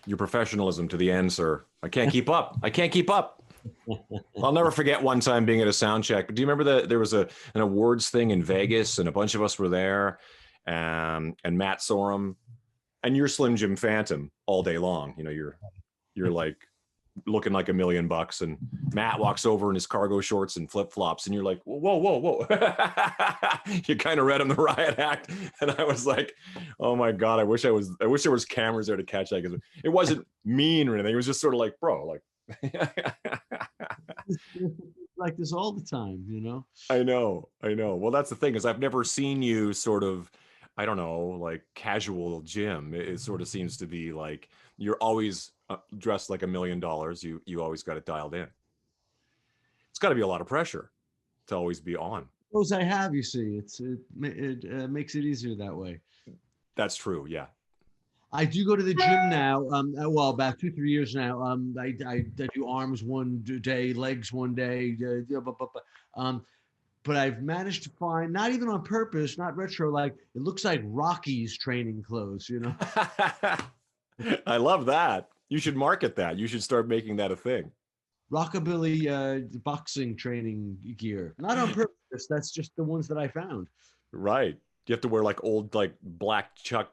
your professionalism to the end, sir. I can't keep up. I can't keep up. I'll never forget one time being at a sound check. But do you remember there was an awards thing in Vegas, and a bunch of us were there, and Matt Sorum, and you're Slim Jim Phantom all day long. You know, you're like looking like $1 million, and Matt walks over in his cargo shorts and flip flops, and you're like, whoa. You kind of read him the riot act, and I was like, oh my god, I wish there was cameras there to catch that, because it wasn't mean or anything. It was just sort of like, bro, like. Like this all the time, you know. I know. Well, that's the thing, is I've never seen you sort of, I don't know, like casual Jim. It sort of seems to be like you're always dressed like $1 million. You always got it dialed in. It's got to be a lot of pressure to always be on. Those I have, you see, it makes it easier that way. That's true. Yeah. I do go to the gym now. Well, about 2-3 years now. I do arms one day, legs one day. But I've managed to find, not even on purpose, not retro, like it looks like Rocky's training clothes, you know. I love that. You should market that. You should start making that a thing. Rockabilly boxing training gear. Not on purpose. That's just the ones that I found. Right. You have to wear like old, like black Chuck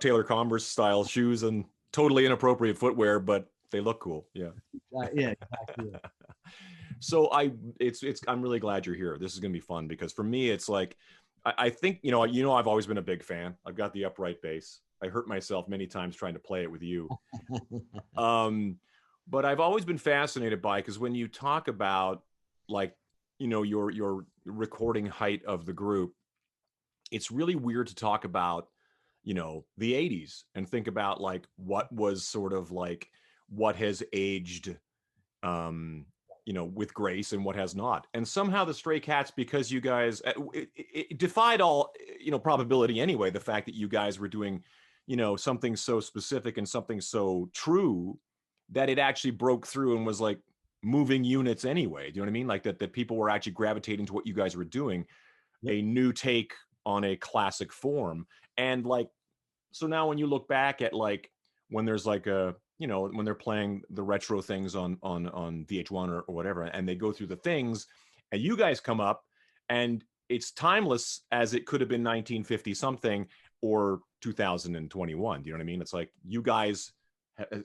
Taylor Converse style shoes and totally inappropriate footwear, but they look cool. Yeah. Yeah. Exactly. So I'm really glad you're here. This is going to be fun, because for me, it's like, I think, you know, I've always been a big fan. I've got the upright bass. I hurt myself many times trying to play it with you. But I've always been fascinated by, because when you talk about, like, you know, your recording height of the group, it's really weird to talk about, you know, the 80s and think about like what was sort of like what has aged, you know, with grace and what has not. And somehow the Stray Cats, because you guys, it defied all, you know, probability anyway, the fact that you guys were doing, you know, something so specific and something so true that it actually broke through and was like moving units anyway. Do you know what I mean? Like that people were actually gravitating to what you guys were doing, a new take on a classic form. And like, so now when you look back at like, when there's like a, you know, when they're playing the retro things on VH1 or whatever, and they go through the things, and you guys come up, and it's timeless as it could have been 1950 something or 2021. Do you know what I mean? It's like you guys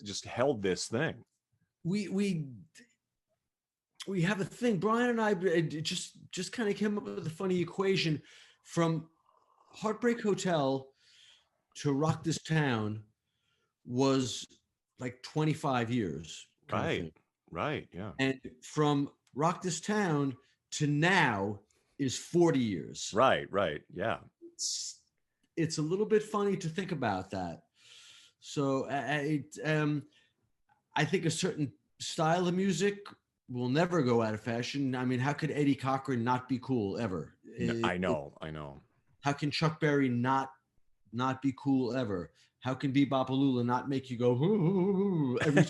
just held this thing. We have a thing. Brian and I just kind of came up with a funny equation. From Heartbreak Hotel to Rock This Town was like 25 years. Right, yeah. And from Rock This Town to now is 40 years. Right, yeah. It's a little bit funny to think about that. So I think a certain style of music will never go out of fashion. I mean, how could Eddie Cochran not be cool ever? I know. How can Chuck Berry not be cool ever? How can Bebop Alula not make you go hoo, every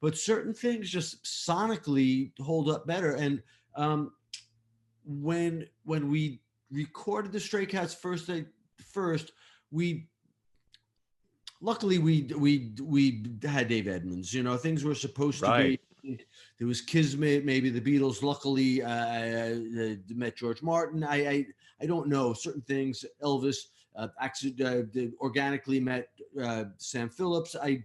but certain things just sonically hold up better. And when we recorded the Stray Cats first, luckily we had Dave Edmunds. You know, things were supposed to be. There was Kismet, maybe the Beatles. Luckily, met George Martin. I don't know certain things. Elvis organically met Sam Phillips. I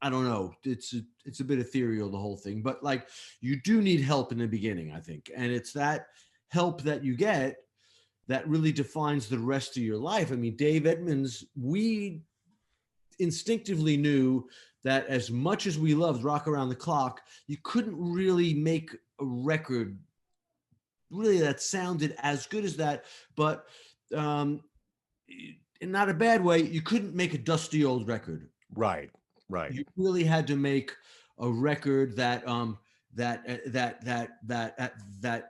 don't know. It's a bit ethereal, the whole thing. But like, you do need help in the beginning, I think, and it's that help that you get that really defines the rest of your life. I mean, Dave Edmunds, we instinctively knew that as much as we loved Rock Around the Clock, you couldn't really make a record really that sounded as good as that, but in not a bad way, you couldn't make a dusty old record. Right. You really had to make a record that that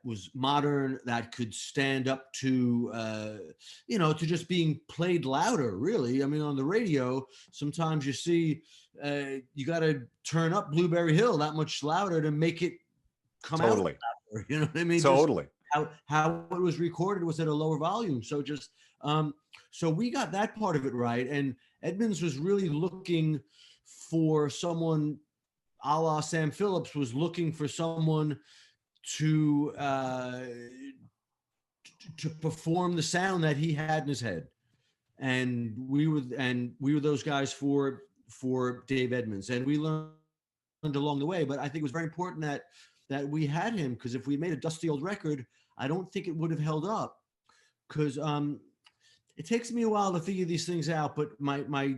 was modern, that could stand up to to just being played louder, really. I mean, on the radio, sometimes you see you got to turn up Blueberry Hill that much louder to make it come out louder, you know what I mean? Totally. Just how it was recorded was at a lower volume. So just so we got that part of it right. Edmunds was really looking for someone, a la Sam Phillips, was looking for someone to perform the sound that he had in his head, and we were those guys for Dave Edmunds, and we learned along the way. But I think it was very important that we had him, because if we made a dusty old record, I don't think it would have held up, because it takes me a while to figure these things out. But my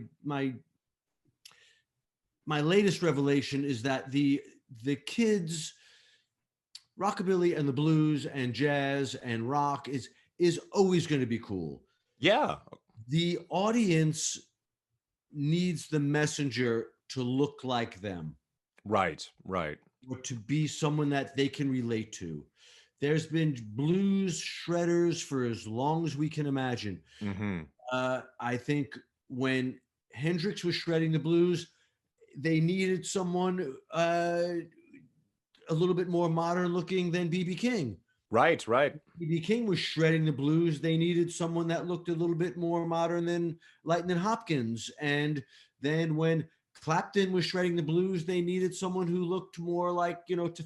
latest revelation is that the kids, rockabilly and the blues and jazz and rock is always going to be cool. Yeah. The audience needs the messenger to look like them. Right. Right. Or to be someone that they can relate to. There's been blues shredders for as long as we can imagine. Mm-hmm. I think when Hendrix was shredding the blues, they needed someone a little bit more modern looking than B.B. King. Right, right. B.B. King was shredding the blues. They needed someone that looked a little bit more modern than Lightning Hopkins. And then when Clapton was shredding the blues, they needed someone who looked more like, to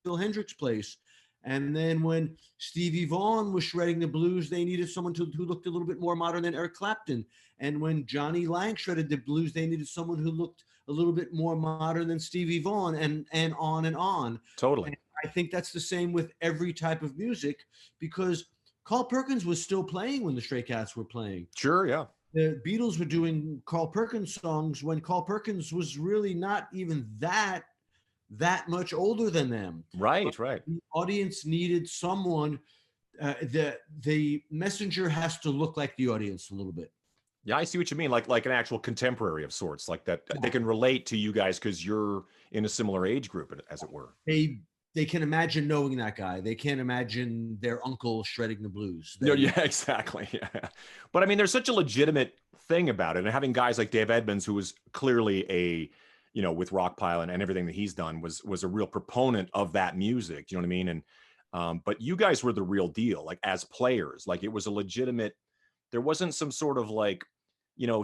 fill Hendrix' place. And then when Stevie Vaughan was shredding the blues, they needed someone who looked a little bit more modern than Eric Clapton. And when Johnny Lang shredded the blues, they needed someone who looked a little bit more modern than Stevie Vaughan, and on and on. Totally. And I think that's the same with every type of music, because Carl Perkins was still playing when the Stray Cats were playing. Sure, yeah. The Beatles were doing Carl Perkins songs when Carl Perkins was really not even that much older than them. Right, right. The audience needed someone. The messenger has to look like the audience a little bit. Yeah, I see what you mean. Like an actual contemporary of sorts, like that they can relate to you guys because you're in a similar age group, as it were. They can imagine knowing that guy. They can't imagine their uncle shredding the blues. No, yeah, exactly. Yeah. But I mean, there's such a legitimate thing about it. And having guys like Dave Edmunds, who was clearly with Rockpile and everything that he's done, was a real proponent of that music. You know what I mean? And but you guys were the real deal, like as players. Like it was a legitimate, there wasn't some sort of like,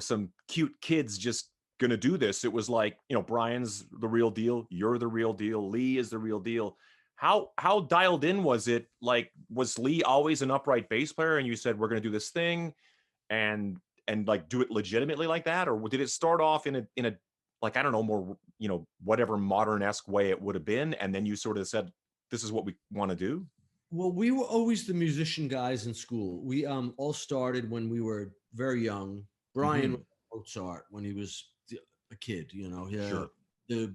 some cute kids just gonna do this. It was like, Brian's the real deal, you're the real deal, Lee is the real deal. How dialed in was it? Like, was Lee always an upright bass player and you said we're gonna do this thing and like do it legitimately like that? Or did it start off in a like, I don't know, more, whatever modern-esque way it would have been, and then you sort of said, this is what we want to do? Well, we were always the musician guys in school. We all started when we were very young. Brian was Mozart when he was a kid, Sure. The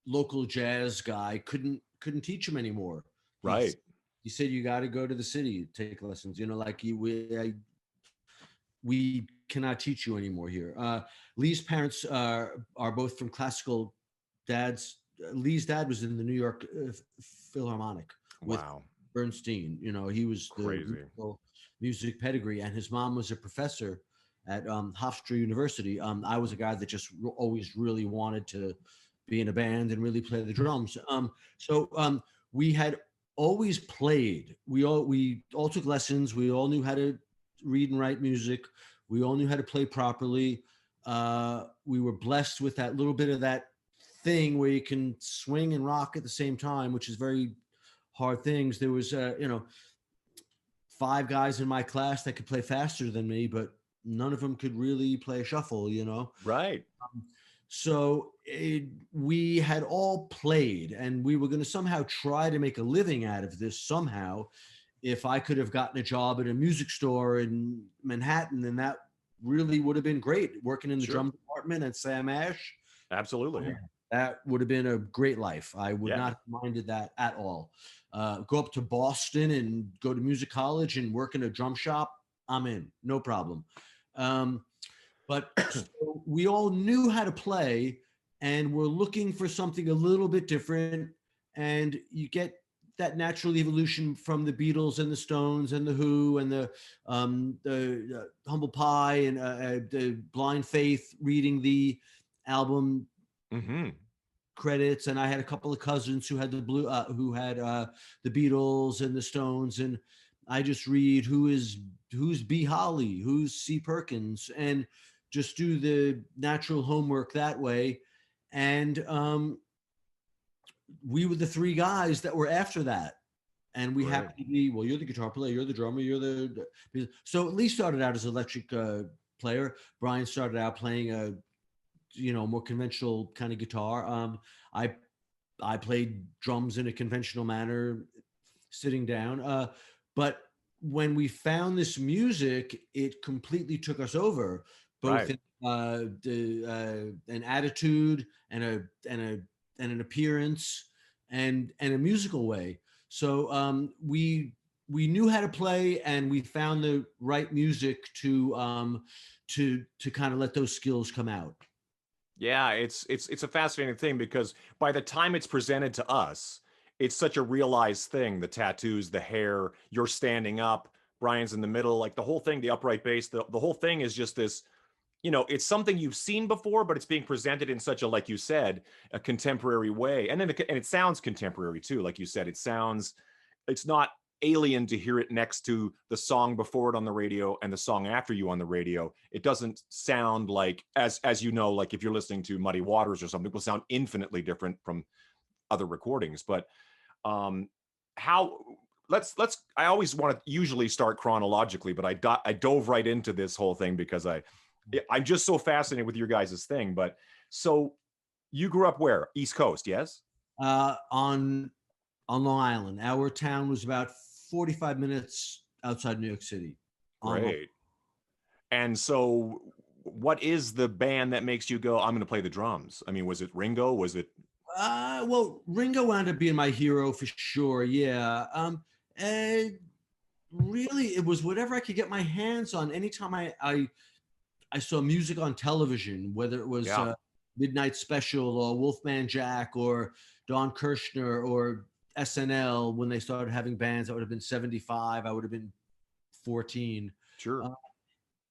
local jazz guy couldn't teach him anymore. Right. He said, you got to go to the city, take lessons, we cannot teach you anymore here. Lee's parents are both from classical dads. Lee's dad was in the New York Philharmonic with Bernstein. He was crazy the music pedigree, and his mom was a professor at Hofstra University. I was a guy that just always really wanted to be in a band and really play the drums. So we had always played. We all took lessons. We all knew how to read and write music. We all knew how to play properly. We were blessed with that little bit of that thing where you can swing and rock at the same time, which is very hard things. There was, 5 guys in my class that could play faster than me, but none of them could really play shuffle, Right. So we had all played, and we were going to somehow try to make a living out of this somehow. If I could have gotten a job at a music store in Manhattan, then that really would have been great. Working in the drum department at Sam Ash. Absolutely. That would have been a great life. I would not have minded that at all. Go up to Boston and go to music college and work in a drum shop. I'm in, no problem. But so we all knew how to play, and we're looking for something a little bit different. And you get that natural evolution from the Beatles and the Stones and the Who and the Humble Pie and the Blind Faith reading the album credits. And I had a couple of cousins who had the Beatles and the Stones, and I just read who's B. Holly, who's C. Perkins, and just do the natural homework that way. And we were the three guys that were after that. And we Right. happened to be, well, you're the guitar player, you're the drummer, so Lee started out as an electric player. Brian started out playing a, more conventional kind of guitar. I played drums in a conventional manner, sitting down. But when we found this music, it completely took us over, both Right. in an attitude and an appearance and a musical way. So we knew how to play, and we found the right music to kind of let those skills come out. Yeah, it's a fascinating thing because by the time it's presented to us, it's such a realized thing. The tattoos, the hair, you're standing up, Brian's in the middle, like the whole thing, the upright bass, the whole thing is just this, it's something you've seen before, but it's being presented in such a, like you said, a contemporary way. And it sounds contemporary too. Like you said, it's not alien to hear it next to the song before it on the radio and the song after you on the radio. It doesn't sound like, as like if you're listening to Muddy Waters or something, it will sound infinitely different from other recordings. But how let's I always want to usually start chronologically, but I dove right into this whole thing because I'm just so fascinated with your guys' thing. But so you grew up where? East Coast, yes? On Long Island. Our town was about 45 minutes outside New York City. Great. And so what is the band that makes you go, I'm going to play the drums? I mean, was it Ringo? Was it? Well, Ringo wound up being my hero for sure. Yeah. And really, it was whatever I could get my hands on. Anytime I saw music on television, whether it was Midnight Special or Wolfman Jack or Don Kirshner or SNL, when they started having bands, I would have been 75. I would have been 14. Sure.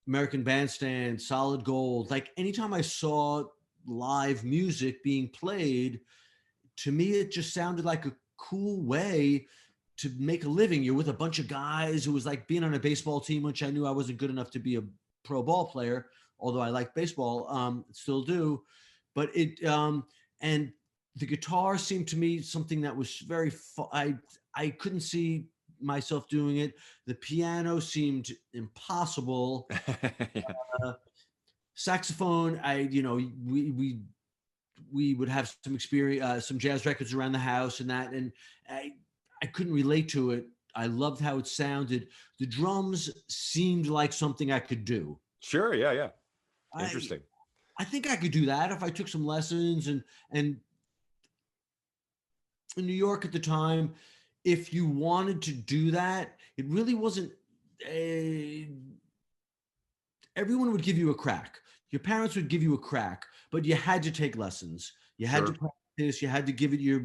American Bandstand, Solid Gold. Like anytime I saw live music being played, to me, it just sounded like a cool way to make a living. You're with a bunch of guys. It was like being on a baseball team, which I knew I wasn't good enough to be a pro ball player, although I like baseball, still do. But and the guitar seemed to me something that was very, I couldn't see myself doing it. The piano seemed impossible. Saxophone, we would have some experience, some jazz records around the house and that, and I couldn't relate to it. I loved how it sounded. The drums seemed like something I could do. Sure, yeah. Interesting. I think I could do that if I took some lessons. And in New York at the time, if you wanted to do that, it really wasn't everyone would give you a crack. Your parents would give you a crack, but you had to take lessons. You had to practice. You had to give it your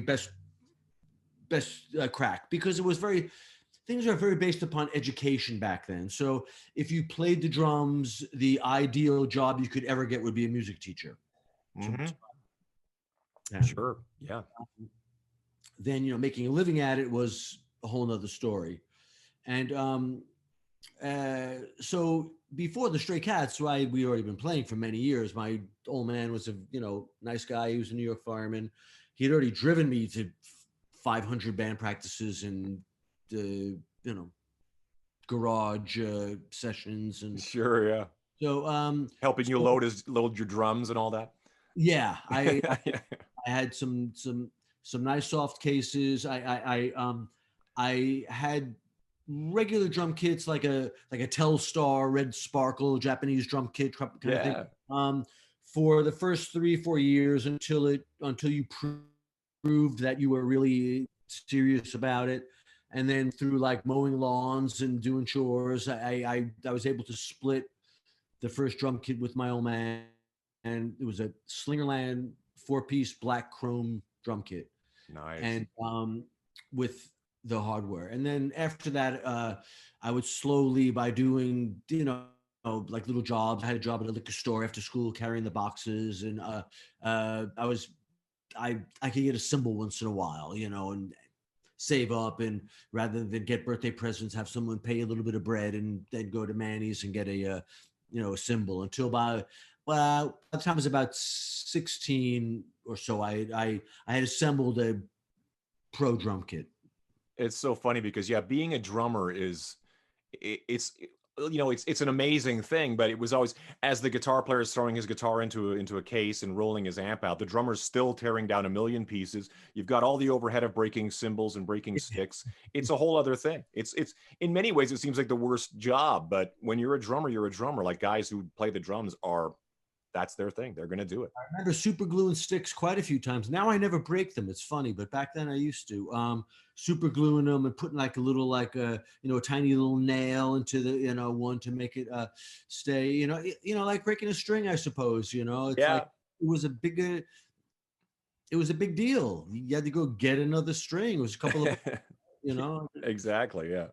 best crack, because it was things are very based upon education back then. So if you played the drums, the ideal job you could ever get would be a music teacher. Mm-hmm. Yeah. Sure. Yeah. Then, making a living at it was a whole nother story. And so before the Stray Cats, we already been playing for many years. My old man was a nice guy. He was a New York fireman. He had already driven me to 500 band practices and garage sessions and sure, yeah. So helping you load your drums and all that. Yeah, I had some nice soft cases. I had regular drum kits like a Telstar Red Sparkle Japanese drum kit kind of thing. For the first 3-4 years until you proved that you were really serious about it. And then through like mowing lawns and doing chores, I was able to split the first drum kit with my old man, and it was a Slingerland 4-piece black chrome drum kit. Nice. And with the hardware. And then after that, I would slowly, by doing, like little jobs. I had a job at a liquor store after school carrying the boxes, and I could get a cymbal once in a while, and save up, and rather than get birthday presents, have someone pay a little bit of bread and then go to Manny's and get a a cymbal. Until by the time I was about 16 or so, I had assembled a pro drum kit. It's so funny because being a drummer is it's an amazing thing, but it was always, as the guitar player is throwing his guitar into a case and rolling his amp out, the drummer's still tearing down a million pieces. You've got all the overhead of breaking cymbals and breaking sticks. It's a whole other thing. It's in many ways it seems like the worst job, but when you're a drummer, you're a drummer. Like guys who play the drums that's their thing. They're going to do it. I remember super gluing sticks quite a few times. Now I never break them. It's funny, but back then I used to super gluing them and putting like a little, like a tiny little nail into the, one to make it stay, like breaking a string, I suppose, it's like, it was a big deal. You had to go get another string. It was a couple of, Exactly. Yeah.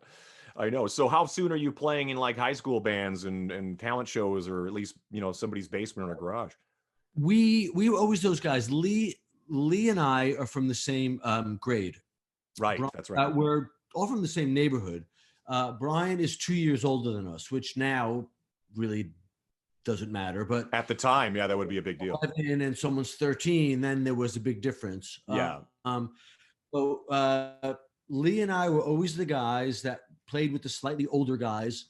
I know. So how soon are you playing in like high school bands and talent shows, or at least, somebody's basement or a garage? We were always those guys. Lee and I are from the same grade. Right. That's right. We're all from the same neighborhood. Brian is 2 years older than us, which now really doesn't matter. But at the time, that would be a big deal. And someone's 13, then there was a big difference. Yeah. So Lee and I were always the guys that played with the slightly older guys,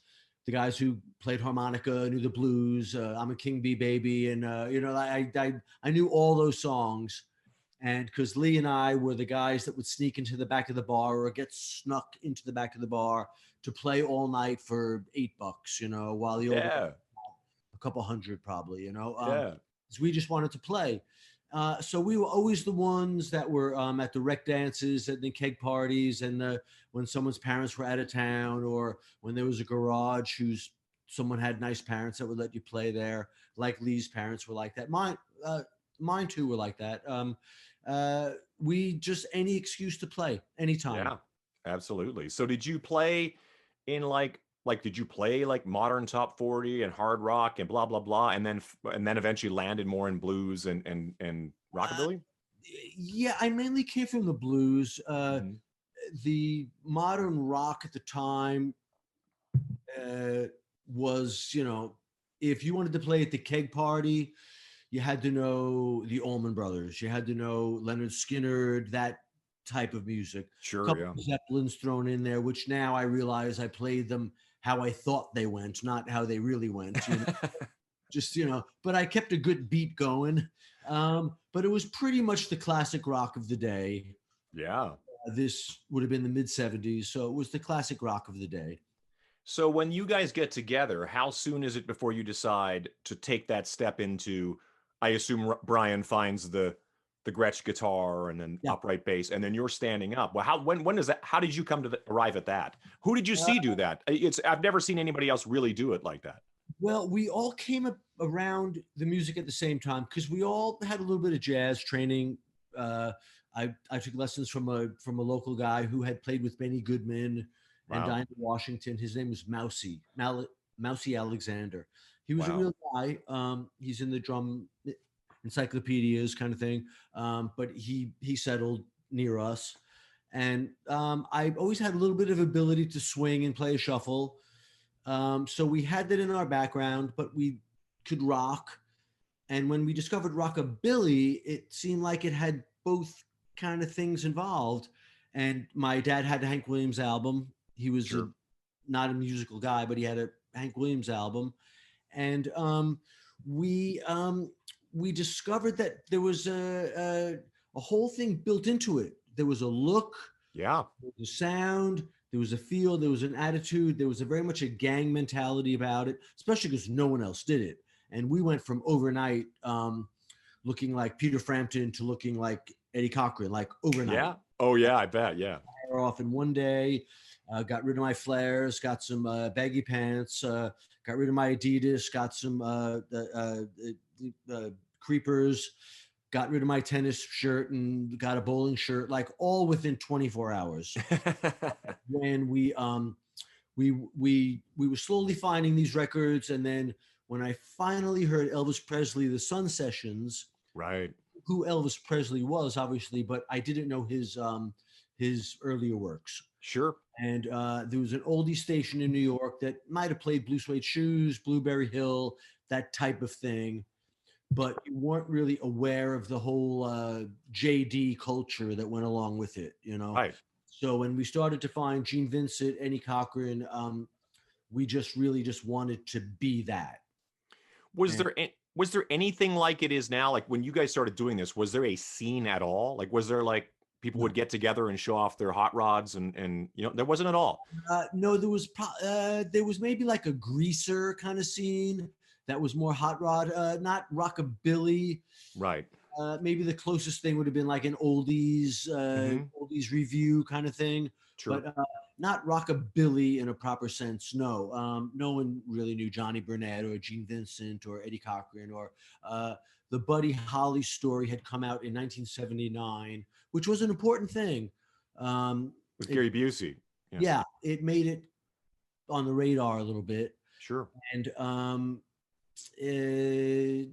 the guys who played harmonica, knew the blues. I'm a King Bee baby, and I knew all those songs. And because Lee and I were the guys that would sneak into the back of the bar or get snuck into the back of the bar to play all night for $8, while the older guys, a couple hundred probably, because we just wanted to play. So we were always the ones that were at the rec dances, at the keg parties, and when someone's parents were out of town, or when there was a garage someone had nice parents that would let you play there. Like Lee's parents were like that. Mine too were like that. We just, any excuse to play anytime. Yeah, absolutely. So did you play in like did you play like modern top 40 and hard rock and blah blah blah, and then eventually landed more in blues and rockabilly? Yeah, I mainly came from the blues. The modern rock at the time was, if you wanted to play at the keg party, you had to know the Allman Brothers, you had to know Leonard Skinner, that type of music. Sure, a couple of Zeppelins thrown in there, which now I realize I played them how I thought they went, not how they really went. Just, but I kept a good beat going. But it was pretty much the classic rock of the day. Yeah. This would have been the mid 70s. So it was the classic rock of the day. So when you guys get together, how soon is it before you decide to take that step into, I assume Brian finds the Gretsch guitar and then upright bass, and then you're standing up. Well, when is that? How did you come to arrive at that? Who did you see do that? I've never seen anybody else really do it like that. Well, we all came up around the music at the same time because we all had a little bit of jazz training. I took lessons from a local guy who had played with Benny Goodman and Dinah Washington. His name was Mousy Alexander. He was a real guy. He's in the drum encyclopedias kind of thing. But he settled near us. And I always had a little bit of ability to swing and play a shuffle. So we had that in our background, but we could rock. And when we discovered rockabilly, it seemed like it had both kind of things involved. And my dad had a Hank Williams album. He was not a musical guy, but he had a Hank Williams album. And we discovered that there was a whole thing built into it. There was a look, there was a sound, there was a feel, there was an attitude, there was very much a gang mentality about it, especially because no one else did it. And we went from overnight looking like Peter Frampton to looking like Eddie Cochran, like overnight. Yeah. Oh yeah, I bet. Yeah. Off in one day, got rid of my flares, got some baggy pants, got rid of my Adidas, got some creepers, got rid of my tennis shirt and got a bowling shirt, like all within 24 hours. When we were slowly finding these records, and then when I finally heard Elvis Presley, the Sun Sessions, right? Who Elvis Presley was, obviously, but I didn't know his his earlier works. Sure. And there was an oldie station in New York that might have played Blue Suede Shoes, Blueberry Hill, that type of thing, but you weren't really aware of the whole JD culture that went along with it, you know. Right. So when we started to find Gene Vincent, Eddie Cochran, we just really just wanted to be that. And Was there anything like it is now? Like when you guys started doing this, was there a scene at all? Like was there like people would no, get together and show off their hot rods and you know, there wasn't at all. no, there was maybe like a greaser kind of scene that was more hot rod, not rockabilly. Right. Maybe the closest thing would have been like an Hmm. oldies review kind of thing, Sure. but not rockabilly in a proper sense. No, no one really knew Johnny Burnett or Gene Vincent or Eddie Cochran or the Buddy Holly story had come out in 1979, which was an important thing. With It, Gary Busey. Yeah. yeah, it made it on the radar a little bit, Sure. and eh,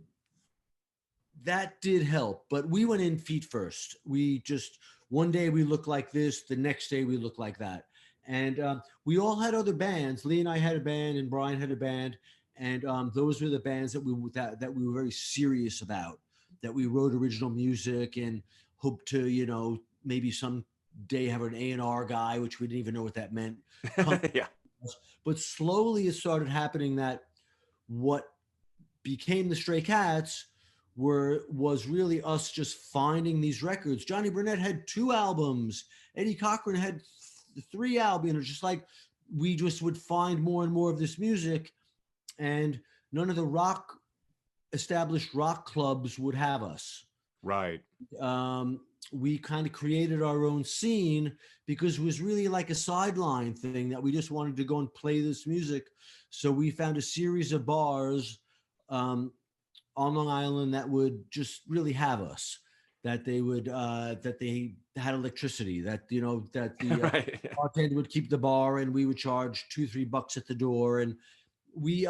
that did help, but we went in feet first. We just one day we look like this, the next day we look like that, and we all had other bands. Lee and I had a band, and Brian had a band, and those were the bands that we were very serious about. That we wrote original music and hoped to, you know, maybe some day have an A&R guy, which we didn't even know what that meant. Come, Yeah. but slowly it started happening that what became the Stray Cats was really us just finding these records. Johnny Burnett had 2 albums. Eddie Cochran had 3 albums. It's just like we just would find more and more of this music, and none of the established rock clubs would have us. Right. We kind of created our own scene because it was really like a sideline thing that we just wanted to go and play this music. So we found a series of bars on Long Island that would just really have us. That they had electricity. That you know that the Right. Yeah. bartender would keep the bar, and we would charge $2-3 at the door. And we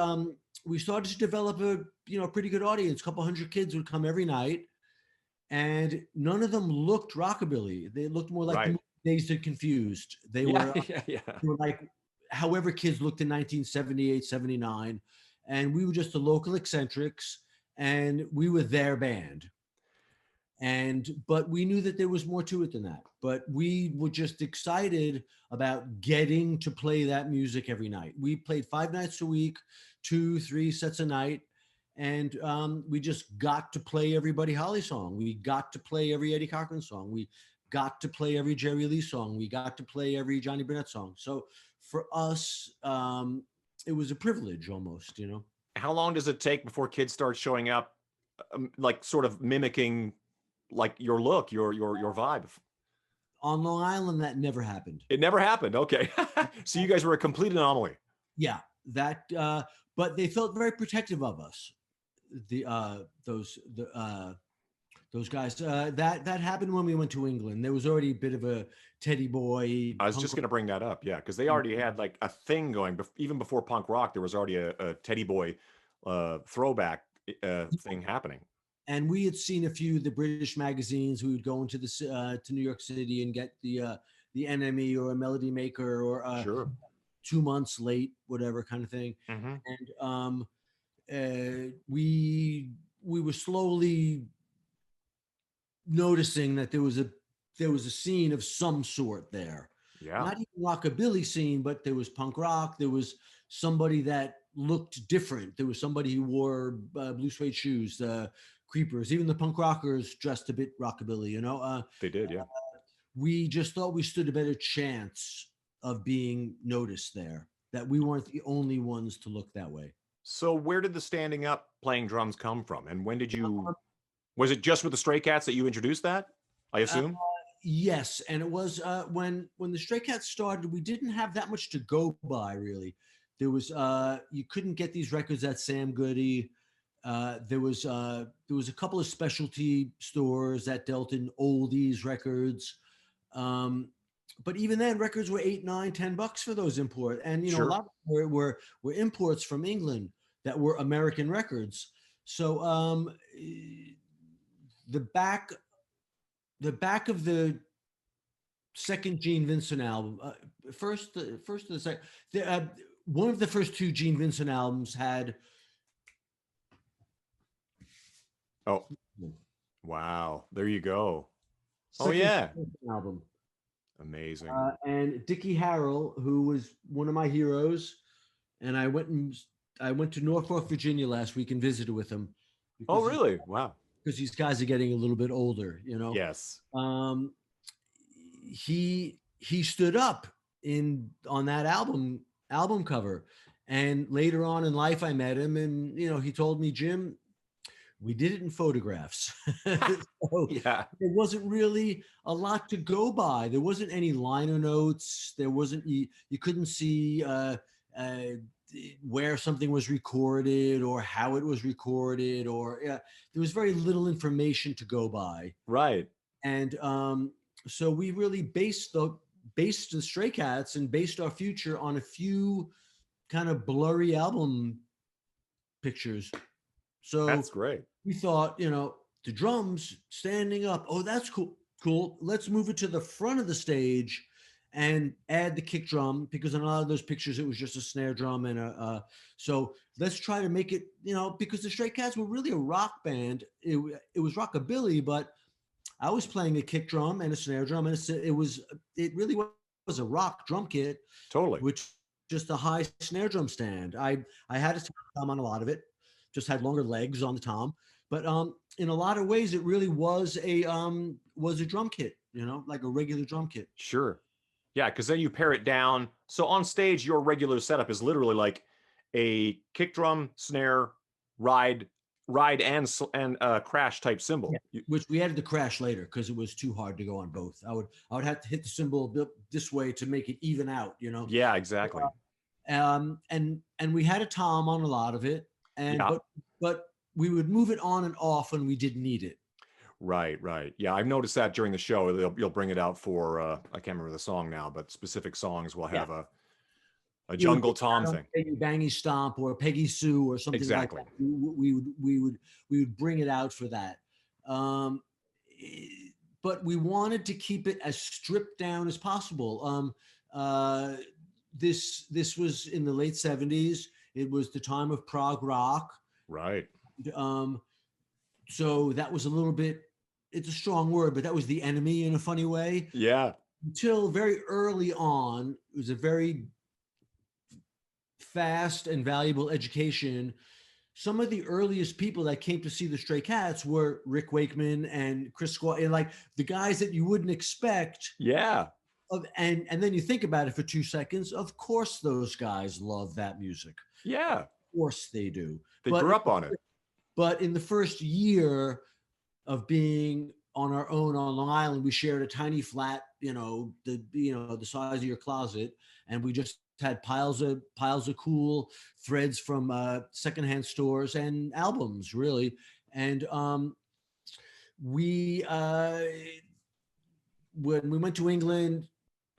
started to develop a pretty good audience. A couple hundred kids would come every night, and none of them looked rockabilly. They looked more like the Right. movie Dazed and Confused. Yeah. Yeah. Yeah. They were like however kids looked in 1978, 79. And we were just the local eccentrics, and we were their band. But we knew that there was more to it than that. But we were just excited about getting to play that music every night. We played 5 nights a week, 2-3 sets a night, and we just got to play every Buddy Holly song. We got to play every Eddie Cochran song. We got to play every Jerry Lee song. We got to play every Johnny Burnett song. So for us, it was a privilege almost, you know. How long does it take before kids start showing up, like sort of mimicking, like your look, your vibe? On Long Island, that never happened. It never happened. Okay. So you guys were a complete anomaly. Yeah, but they felt very protective of us. The those guys. That happened when we went to England. There was already a bit of a Teddy Boy I was punk just going to bring that up. Yeah. Because they already had like a thing going. Even before punk rock, there was already a Teddy Boy throwback thing happening. and we had seen a few of the British magazines. We would go into to New York City and get the Enemy or a Melody Maker or Sure. 2 months late, whatever kind of thing. Hmm. And we were slowly noticing that there was a scene of some sort there. Yeah. Not even rockabilly scene, but there was punk rock. There was somebody that looked different. There was somebody who wore blue suede shoes, Creepers. Even the punk rockers dressed a bit rockabilly, you know. They did. Yeah. We just thought we stood a better chance of being noticed there, that we weren't the only ones to look that way. So where did the standing up playing drums come from? And when did you, was it just with the Stray Cats that you introduced that? I assume? Yes, and it was when the Stray Cats started, we didn't have that much to go by really. There was you couldn't get these records at Sam Goody. There was a couple of specialty stores that dealt in oldies records. But even then, records were $8, $9, $10 for those imports, and you know, Sure. a lot of were imports from England that were American records. So the back of the second Gene Vincent album. First or the second. One of the first two Gene Vincent albums had. Oh, wow! There you go. Oh Second yeah, album. amazing. And Dickie Harrell, who was one of my heroes, and I went to Norfolk, Virginia last week and visited with him. Oh really? Wow. Because these guys are getting a little bit older, you know. Yes. He stood up on that album cover, and later on in life I met him, and he told me, Jim, we did it in photographs. So Yeah. there wasn't really a lot to go by. There wasn't any liner notes. There wasn't, you couldn't see where something was recorded or how it was recorded, or there was very little information to go by. Right. And so we really based the Stray Cats and based our future on a few kind of blurry album pictures. So that's great. We thought, the drums standing up. Oh, that's cool. Cool. Let's move it to the front of the stage and add the kick drum, because in a lot of those pictures, it was just a snare drum and so let's try to make it, because the Stray Cats were really a rock band. It was rockabilly, but I was playing a kick drum and a snare drum, and it really was a rock drum kit. Totally. Which just a high snare drum stand. I had a tom on a lot of it, just had longer legs on the tom, but in a lot of ways, it really was a drum kit, like a regular drum kit. Sure. Yeah, because then you pare it down. So on stage, your regular setup is literally like a kick drum, snare, ride and crash type cymbal. Yeah. Which we added the crash later because it was too hard to go on both. I would have to hit the cymbal this way to make it even out, Yeah, exactly. And we had a tom on a lot of it, and but we would move it on and off when we didn't need it. Right. Yeah, I've noticed that during the show. You'll bring it out for I can't remember the song now, but specific songs will have a jungle tom thing. Bangy Stomp or Peggy Sue or something exactly. like that. We would bring it out for that. But we wanted to keep it as stripped down as possible. This was in the late 70s. It was the time of prog rock. Right. So that was a little bit, it's a strong word, but that was the enemy in a funny way. Yeah. Until very early on, it was a very fast and valuable education. Some of the earliest people that came to see the Stray Cats were Rick Wakeman and Chris Squire, and like the guys that you wouldn't expect. Yeah. And then you think about it for 2 seconds. Of course, those guys love that music. Yeah. Of course they do. They grew up on it. But in the first year of being on our own on Long Island, we shared a tiny flat, the size of your closet, and we just had piles of cool threads from secondhand stores and albums, really. And when we went to England,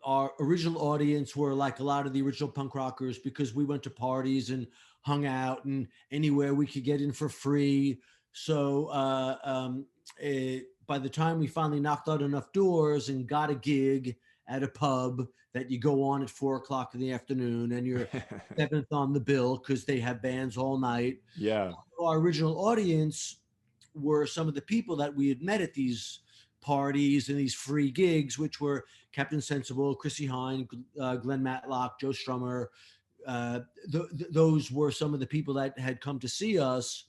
our original audience were like a lot of the original punk rockers, because we went to parties and hung out and anywhere we could get in for free. So by the time we finally knocked out enough doors and got a gig at a pub that you go on at 4:00 in the afternoon and you're seventh on the bill because they have bands all night. Yeah. Our original audience were some of the people that we had met at these parties and these free gigs, which were Captain Sensible, Chrissy Hine, Glenn Matlock, Joe Strummer. Those were some of the people that had come to see us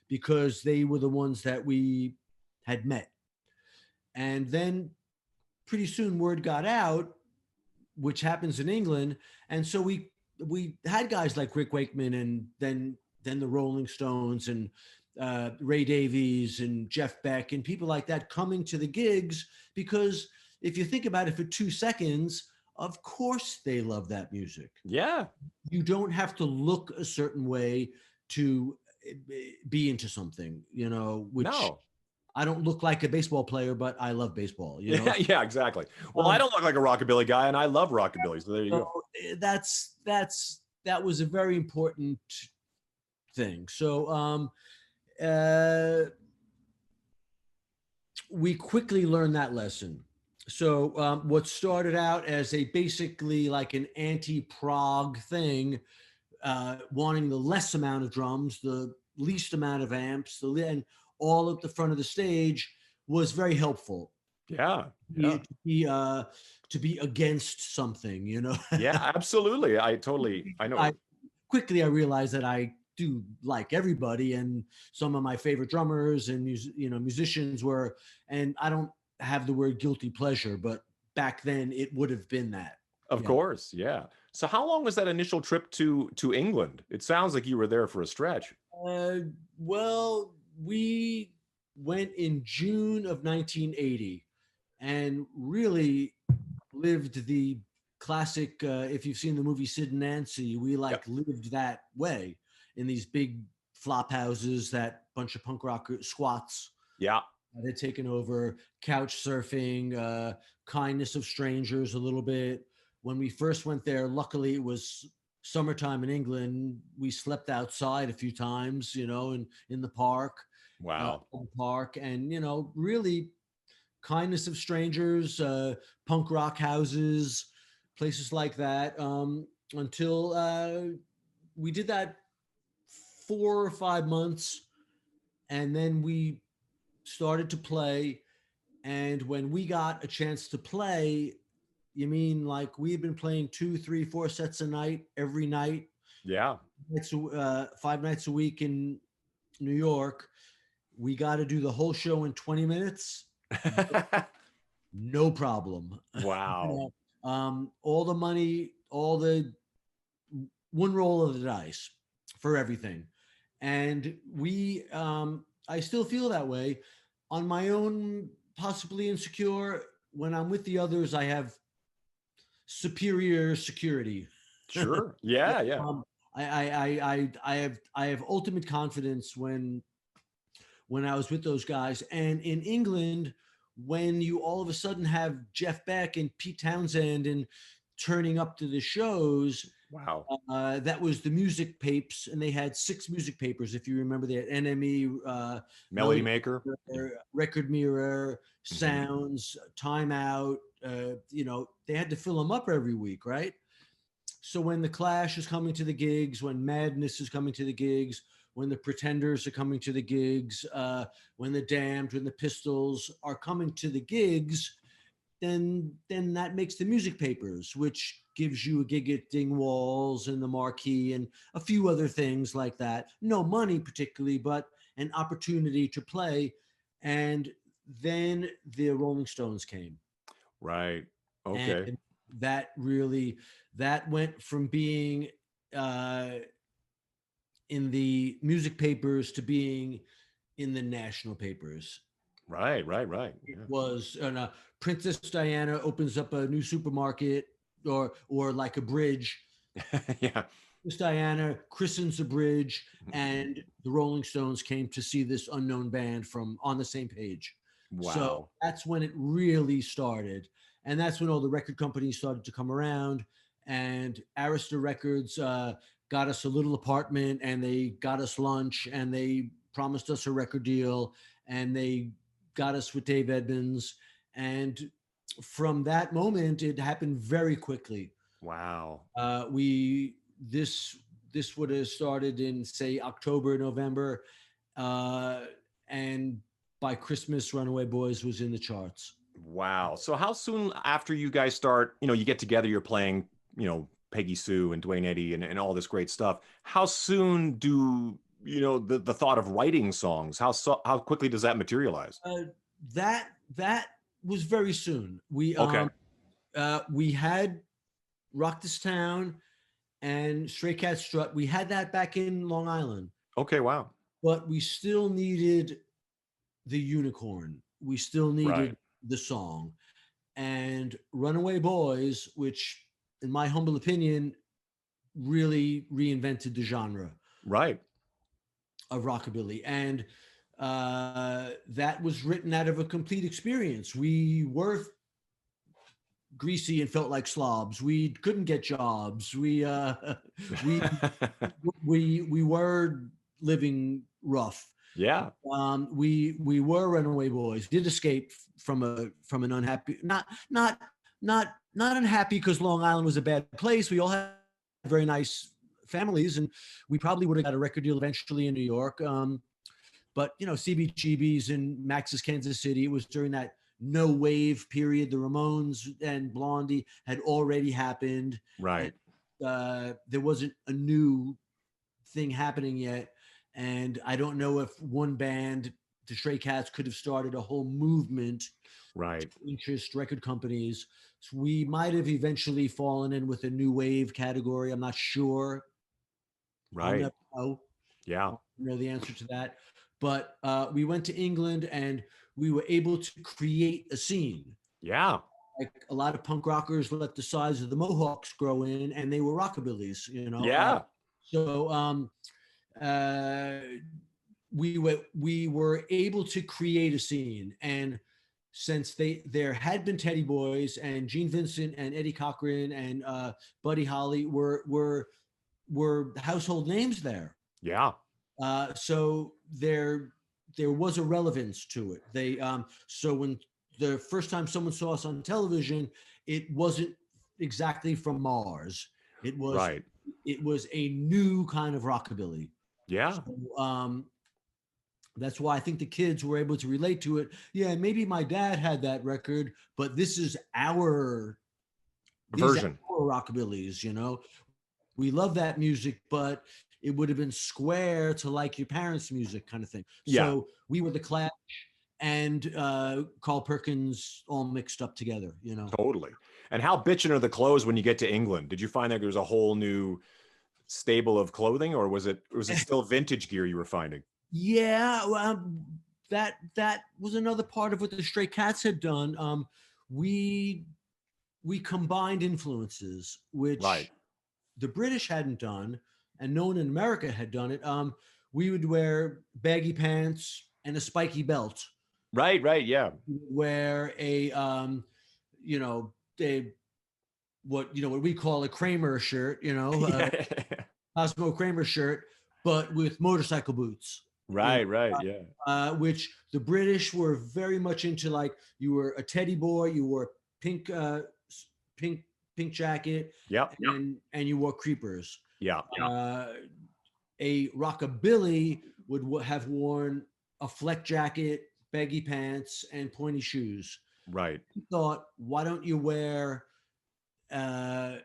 because they were the ones that we had met. And then pretty soon word got out, which happens in England. And so we had guys like Rick Wakeman and then the Rolling Stones and Ray Davies and Jeff Beck and people like that coming to the gigs, because if you think about it for 2 seconds, of course they love that music. Yeah. You don't have to look a certain way to be into something, which no. I don't look like a baseball player, but I love baseball. Yeah, exactly. Well, I don't look like a rockabilly guy, and I love rockabilly. So there you go. That was a very important thing. So we quickly learned that lesson. So what started out as a basically like an anti-prog thing, wanting the less amount of drums, the least amount of amps, and all at the front of the stage was very helpful. Yeah, yeah, To be to be against something, you know. yeah, absolutely. I I know. quickly I realized that I do like everybody, and some of my favorite drummers and musicians were, and I don't have the word guilty pleasure, but back then it would have been that. Of Yeah. course, yeah. So how long was that initial trip to England? It sounds like you were there for a stretch. Uh, well, we went in June of 1980 and really lived the classic. If you've seen the movie Sid and Nancy, we Yeah, like lived that way in these big flop houses that bunch of punk rock squats yeah, had taken over, couch surfing, kindness of strangers a little bit. When we first went there, luckily it was summertime in England. We slept outside a few times, in the park, wow. and really kindness of strangers, punk rock houses, places like that. Until we did that 4 or 5 months, and then we started to play. And when we got a chance to play, you mean like we had been playing 2, 3, 4 sets a night every night, Yeah. 5 nights a week in New York. We got to do the whole show in 20 minutes. No problem. Wow. All the money, all the one roll of the dice for everything. And I still feel that way on my own, possibly insecure. When I'm with the others, I have superior security. Sure. Yeah, yeah. um, I have ultimate confidence when I was with those guys. And in England, when you all of a sudden have Jeff Beck and Pete Townsend and turning up to the shows, Wow. that was the music papes, and they had 6 music papers. If you remember, they had NME, Melody Melody Maker. Yeah. Maker, Record Mirror, Mhm. Sounds, Time Out. They had to fill them up every week, right? So when the Clash is coming to the gigs, when Madness is coming to the gigs, when the Pretenders are coming to the gigs, when the Damned, when the Pistols are coming to the gigs, then that makes the music papers, which gives you a gig at Dingwalls and the Marquee and a few other things like that. No money particularly, but an opportunity to play. And then the Rolling Stones came, Right. and Okay. that really that went from being uh, in the music papers to being in the national papers. Right, right, right. It was Princess Diana opens up a new supermarket, or like a bridge. Yeah. Yeah. Princess Diana christens a bridge, and the Rolling Stones came to see this unknown band from on the same page. So Wow. that's when it really started, and that's when all the record companies started to come around. And Arista Records got us a little apartment, and they got us lunch, and they promised us a record deal, and they got us with Dave Edmunds. And from that moment, it happened very quickly. Wow. We this would have started in, say, October, November, uh, and by Christmas, Runaway Boys was in the charts. Wow. So how soon after you guys start, you get together, you're playing, Peggy Sue and Dwayne Eddy and all this great stuff. How soon do, the thought of writing songs, how quickly does that materialize? Uh, that was very soon. Okay. We had Rock This Town and Stray Cat Strut. We had that back in Long Island, Okay, wow. but we still needed the unicorn. We still Right. needed the song. And Runaway Boys, which, in my humble opinion, really reinvented the genre Right. of rockabilly. And that was written out of a complete experience. We were greasy and felt like slobs. We couldn't get jobs. We we we were living rough. Yeah. We were runaway boys. Did escape from an unhappy, not unhappy because Long Island was a bad place. We all had very nice families, and we probably would have got a record deal eventually in New York. But CBGB's in Max's Kansas City. It was during that no wave period. The Ramones and Blondie had already happened. Right. And, there wasn't a new thing happening yet. And I don't know if one band, the Stray Cats, could have started a whole movement. Right. Interest record companies. So we might have eventually fallen in with a new wave category. I'm not sure. Right. I'll never know. Yeah. I don't know the answer to that. But we went to England and we were able to create a scene. Yeah. Like a lot of punk rockers let the size of the mohawks grow in, and they were rockabillys. Yeah. So we were able to create a scene, and since there had been Teddy Boys and Gene Vincent and Eddie Cochran and Buddy Holly were household names there. Yeah. So there was a relevance to it. So when the first time someone saw us on television, it wasn't exactly from Mars. It was right. It was a new kind of rockabilly. Yeah. So, that's why I think the kids were able to relate to it. Yeah, maybe my dad had that record, but this is our version. Our rockabillys, We love that music, but it would have been square to like your parents' music kind of thing. Yeah. So we were the Clash and Carl Perkins all mixed up together, Totally. And how bitchin' are the clothes when you get to England? Did you find that there was a whole new stable of clothing, or was it still vintage gear you were finding? Yeah, well, that was another part of what the Stray Cats had done. We combined influences, which right. the British hadn't done, and no one in America had done it. We would wear baggy pants and a spiky belt. Right, yeah. Wear a what we call a Kramer shirt, Cosmo Kramer shirt, but with motorcycle boots. Right, yeah. Which the British were very much into. Like, you were a teddy boy, you wore pink jacket, and you wore creepers. Yeah. A rockabilly would have worn a fleck jacket, baggy pants, and pointy shoes. Right. He thought, why don't you wear a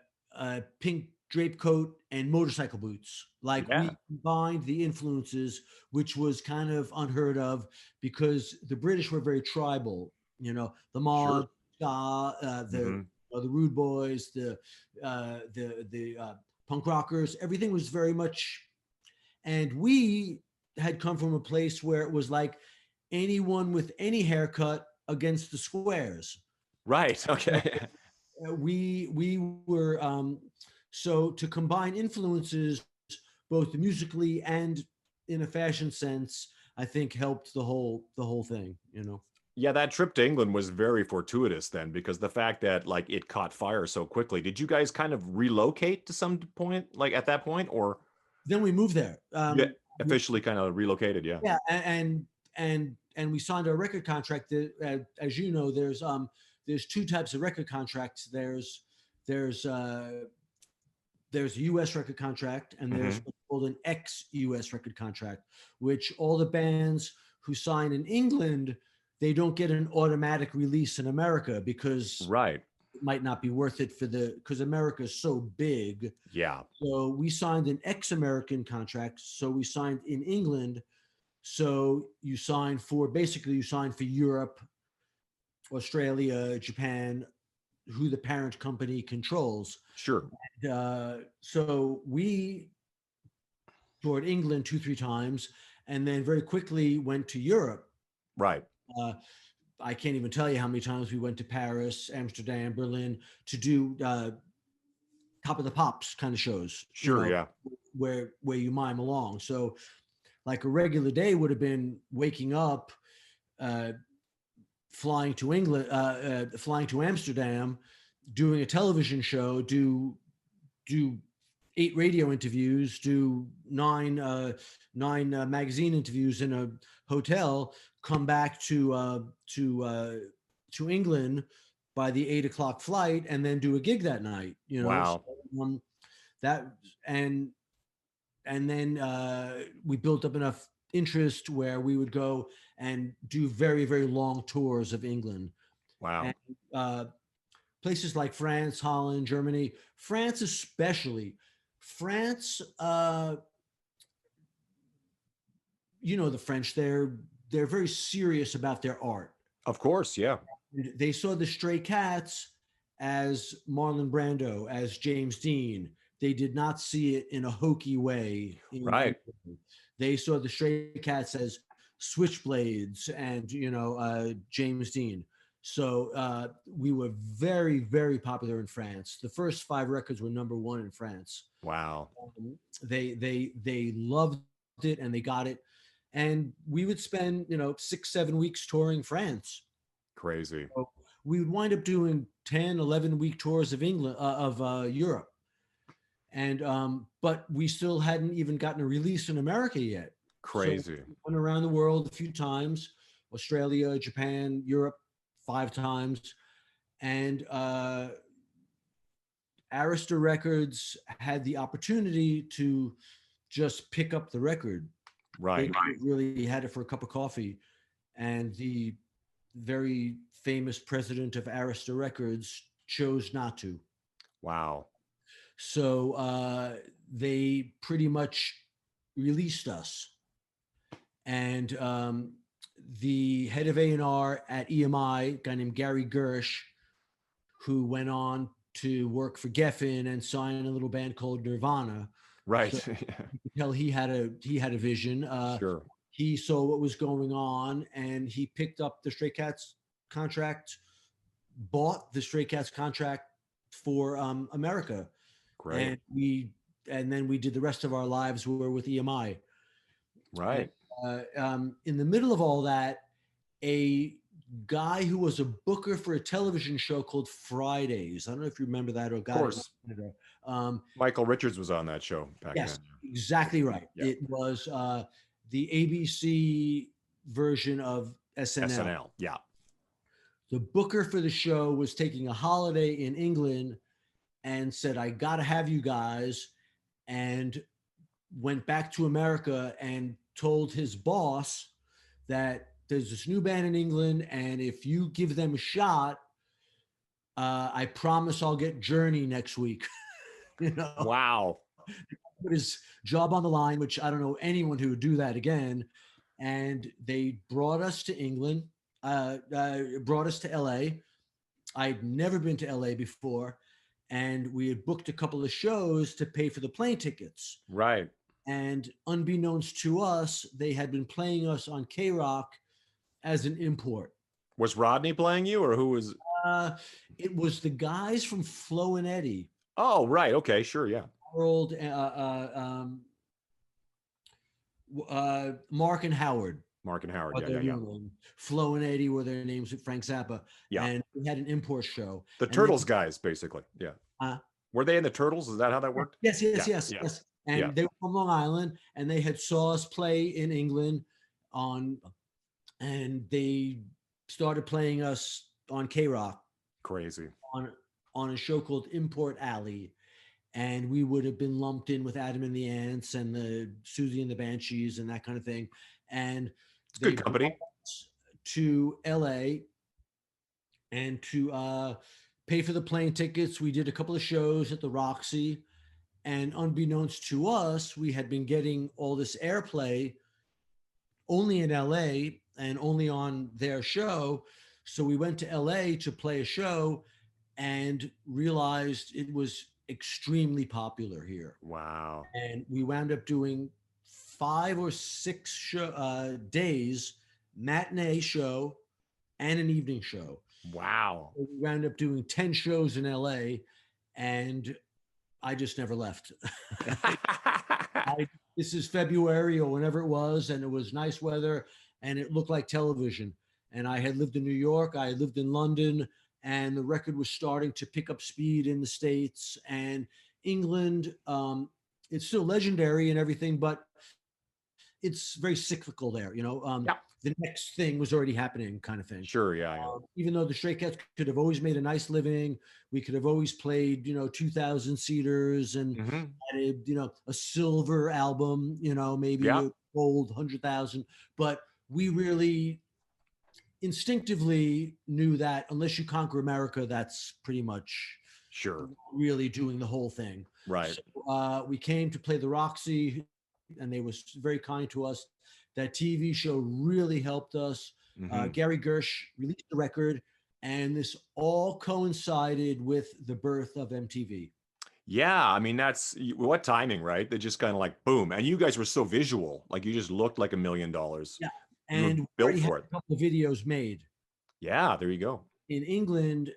pink drape coat and motorcycle boots? Like, we combined the influences, which was kind of unheard of because the British were very tribal. The Mob, the Rude Boys, the punk rockers. Everything was very much, and we had come from a place where it was like anyone with any haircut against the squares. Right. Okay. We were so to combine influences both musically and in a fashion sense, I think helped the whole thing. Yeah, that trip to England was very fortuitous then, because the fact that like it caught fire so quickly. Did you guys kind of relocate to some point, like at that point, or then we moved there? Officially kind of relocated. Yeah. Yeah, and we signed a record contract. That, as you know, there's two types of record contracts. There's a U.S. record contract, and there's what's called an ex-U.S. record contract, which all the bands who sign in England, they don't get an automatic release in America because it might not be worth it because America is so big. Yeah. So we signed an ex-American contract. So we signed in England. So you sign for Europe, Australia, Japan, who the parent company controls. Sure. And, so we toured England 2-3 times, and then very quickly went to Europe. Right. I can't even tell you how many times we went to Paris, Amsterdam, Berlin to do Top of the Pops kind of shows. Sure. Yeah. Where you mime along. So like a regular day would have been waking up, flying to Amsterdam, doing a television show, do 8 radio interviews, do 9 magazine interviews in a hotel, come back to England by the 8 o'clock flight, and then do a gig that night. Wow. So, that and then we built up enough interest where we would go and do very, very long tours of England. Wow. And places like France, Holland, Germany, France especially. France, the French, they're very serious about their art. Of course, yeah. They saw the Stray Cats as Marlon Brando, as James Dean. They did not see it in a hokey way. Right. They saw the Stray Cats as Switchblades and James Dean. So we were very, very popular in France. The first 5 records were #1 in France. Wow. They loved it and they got it. And we would spend 6-7 weeks touring France. Crazy. So we would wind up doing 10-11 week tours of England, of Europe. And but we still hadn't even gotten a release in America yet. Crazy. So we went around the world a few times: Australia, Japan, Europe, 5 times. And Arista Records had the opportunity to just pick up the record. Right. They really had it for a cup of coffee. And the very famous president of Arista Records chose not to. Wow. So they pretty much released us. And the head of A&R at EMI, a guy named Gary Gersh, who went on to work for Geffen and sign a little band called Nirvana. Right. So you could tell he had a vision. Sure. He saw what was going on, and he picked up the Stray Cats contract, bought the Stray Cats contract for America. Great. And then we did the rest of our lives were with EMI. Right. And, in the middle of all that, a guy who was a booker for a television show called Fridays. I don't know if you remember that or got course. it. Michael Richards was on that show back Yes, then. exactly right. Yeah. It was the ABC version of SNL. SNL. Yeah. The booker for the show was taking a holiday in England and said, "I got to have you guys," and went back to America and told his boss that there's this new band in England, and if you give them a shot, I promise I'll get Journey next week. Wow. Put his job on the line, which I don't know anyone who would do that again. And they brought us to England, brought us to LA. I'd never been to LA before. And we had booked a couple of shows to pay for the plane tickets. Right. And unbeknownst to us, they had been playing us on K-Rock as an import. Was Rodney playing you, or who was? It was the guys from Flo and Eddie. Oh, right. Okay. Sure. Yeah. World, Mark and Howard. Mark and Howard. Yeah. Flo and Eddie were their names with Frank Zappa. Yeah. And we had an import show. The Turtles guys, basically. Yeah. Were they in the Turtles? Is that how that worked? Yes. And they were from Long Island, and they had saw us play in England and they started playing us on K-Rock. Crazy. On a show called Import Alley. And we would have been lumped in with Adam and the Ants and the Susie and the Banshees and that kind of thing. And it's good company. To LA and to pay for the plane tickets. We did a couple of shows at the Roxy, and unbeknownst to us, we had been getting all this airplay only in LA and only on their show. So we went to LA to play a show and realized it was extremely popular here. Wow. And we wound up doing 5 or 6 days, matinee show and an evening show. Wow. We wound up doing 10 shows in LA, and I just never left. This is February or whenever it was, and it was nice weather, and it looked like television. And I had lived in New York, I had lived in London, and the record was starting to pick up speed in the States, and England, it's still legendary and everything, but it's very cyclical there. Yeah. The next thing was already happening, kind of thing. Sure. Yeah. Yeah. Even though the Stray Cats could have always made a nice living, we could have always played, 2,000 seaters and Hmm. added, a silver album, maybe Yeah. a gold 100,000. But we really instinctively knew that unless you conquer America, that's pretty much Sure. really doing the whole thing. Right. So we came to play the Roxy, and they was very kind to us. That TV show really helped us. Hmm. Gary Gersh released the record, and this all coincided with the birth of MTV. Yeah, I mean that's what timing, right? They just kind of like boom, and you guys were so visual, like you just looked like $1 million. Yeah, You were and we built already had for it. a couple of videos made. Yeah, there you go. In England,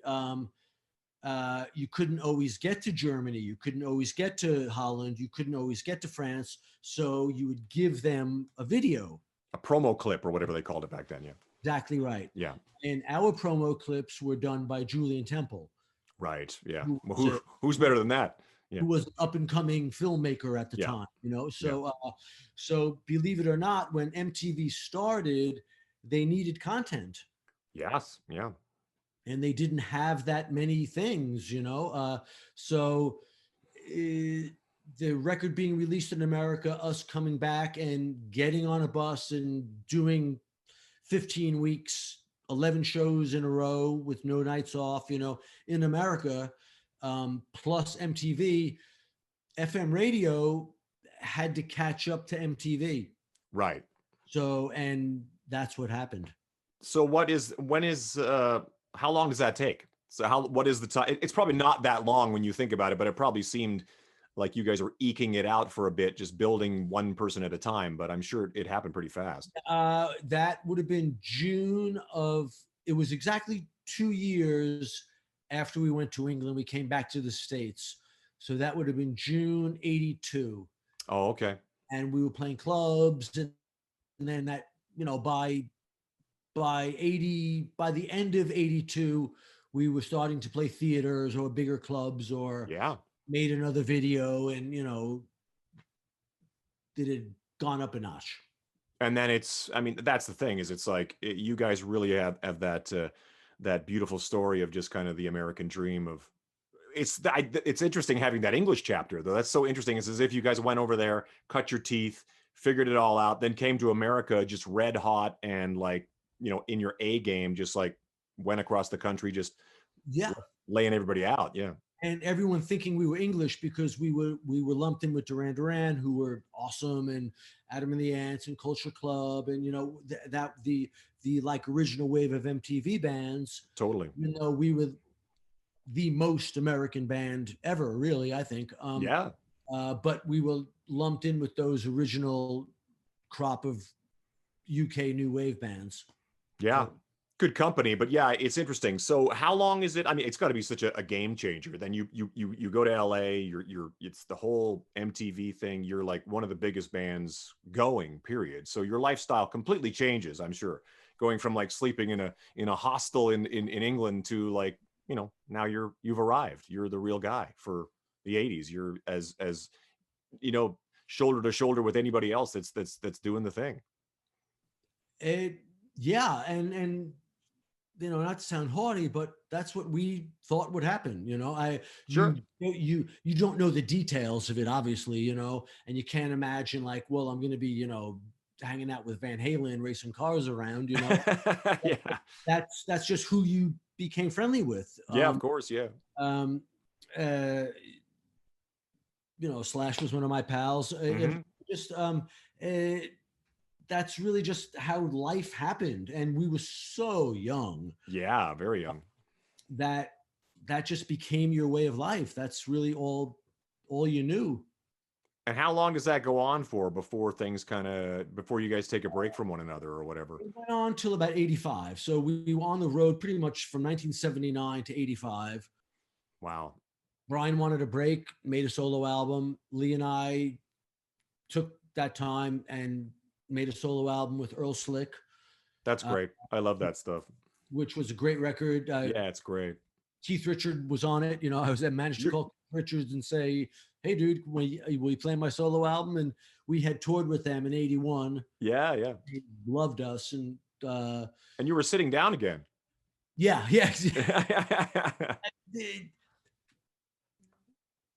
you couldn't always get to Germany, you couldn't always get to Holland, you couldn't always get to France, so you would give them a video. A promo clip or whatever they called it back then. Yeah. Exactly right. Yeah. And our promo clips were done by Julian Temple, Right. Yeah. who Well, was, who's better than that? Yeah. who was an up and coming filmmaker at the Yeah. time. Yeah. So believe it or not, when MTV started, they needed content, Yes. Yeah. and they didn't have that many things. So the record being released in America, us coming back and getting on a bus and doing 15 weeks, 11 shows in a row with no nights off, in America, plus MTV, FM radio had to catch up to MTV. Right. So, and that's what happened. So how long does that take? So what is the time? It's probably not that long when you think about it, but it probably seemed like you guys were eking it out for a bit, just building one person at a time, but I'm sure it happened pretty fast. That would have been it was exactly 2 years after we went to England. We came back to the States. So that would have been June 82. Oh, okay. And we were playing clubs. And then that, by the end of 82, we were starting to play theaters or bigger clubs, or Yeah. made another video, and it had gone up a notch. And then that's the thing, is it's like you guys really have that beautiful story of just kind of the American dream of it's interesting having that English chapter, though. That's so interesting. It's as if you guys went over there, cut your teeth, figured it all out, then came to America just red hot and like, in your A game, just like went across the country, just Yeah. laying everybody out. Yeah. And everyone thinking we were English because we were lumped in with Duran Duran, who were awesome, and Adam and the Ants and Culture Club, and the like original wave of MTV bands. Totally. We were the most American band ever, really, I think. Yeah. But we were lumped in with those original crop of UK new wave bands. Yeah. Good company, but yeah, it's interesting. So how long is it? I mean, it's got to be such a game changer. Then you go to LA, it's the whole MTV thing. You're like one of the biggest bands going, period. So your lifestyle completely changes, I'm sure. Going from like sleeping in a hostel in England to like, now you've arrived. You're the real guy for the 80s. You're as shoulder to shoulder with anybody else that's doing the thing. Yeah, and not to sound haughty, but that's what we thought would happen. Sure. You don't know the details of it, obviously, and you can't imagine like, well, I'm going to be, hanging out with Van Halen, racing cars around, Yeah. That's just who you became friendly with. Yeah, of course. Yeah. Slash was one of my pals. That's really just how life happened, and we were so young. Yeah, very young. That just became your way of life. That's really all you knew. And how long does that go on for before you guys take a break from one another or whatever? It went on till about 85. So we were on the road pretty much from 1979 to 85. Wow. Brian wanted a break, made a solo album. Lee and I took that time and made a solo album with Earl Slick. That's great. I love that stuff. Which was a great record. Yeah, it's great. Keith Richard was on it. I managed to call Richards and say, "Hey, dude, will you play my solo album?" And we had toured with them in '81. Yeah, yeah. They loved us, and And you were sitting down again. yeah. It,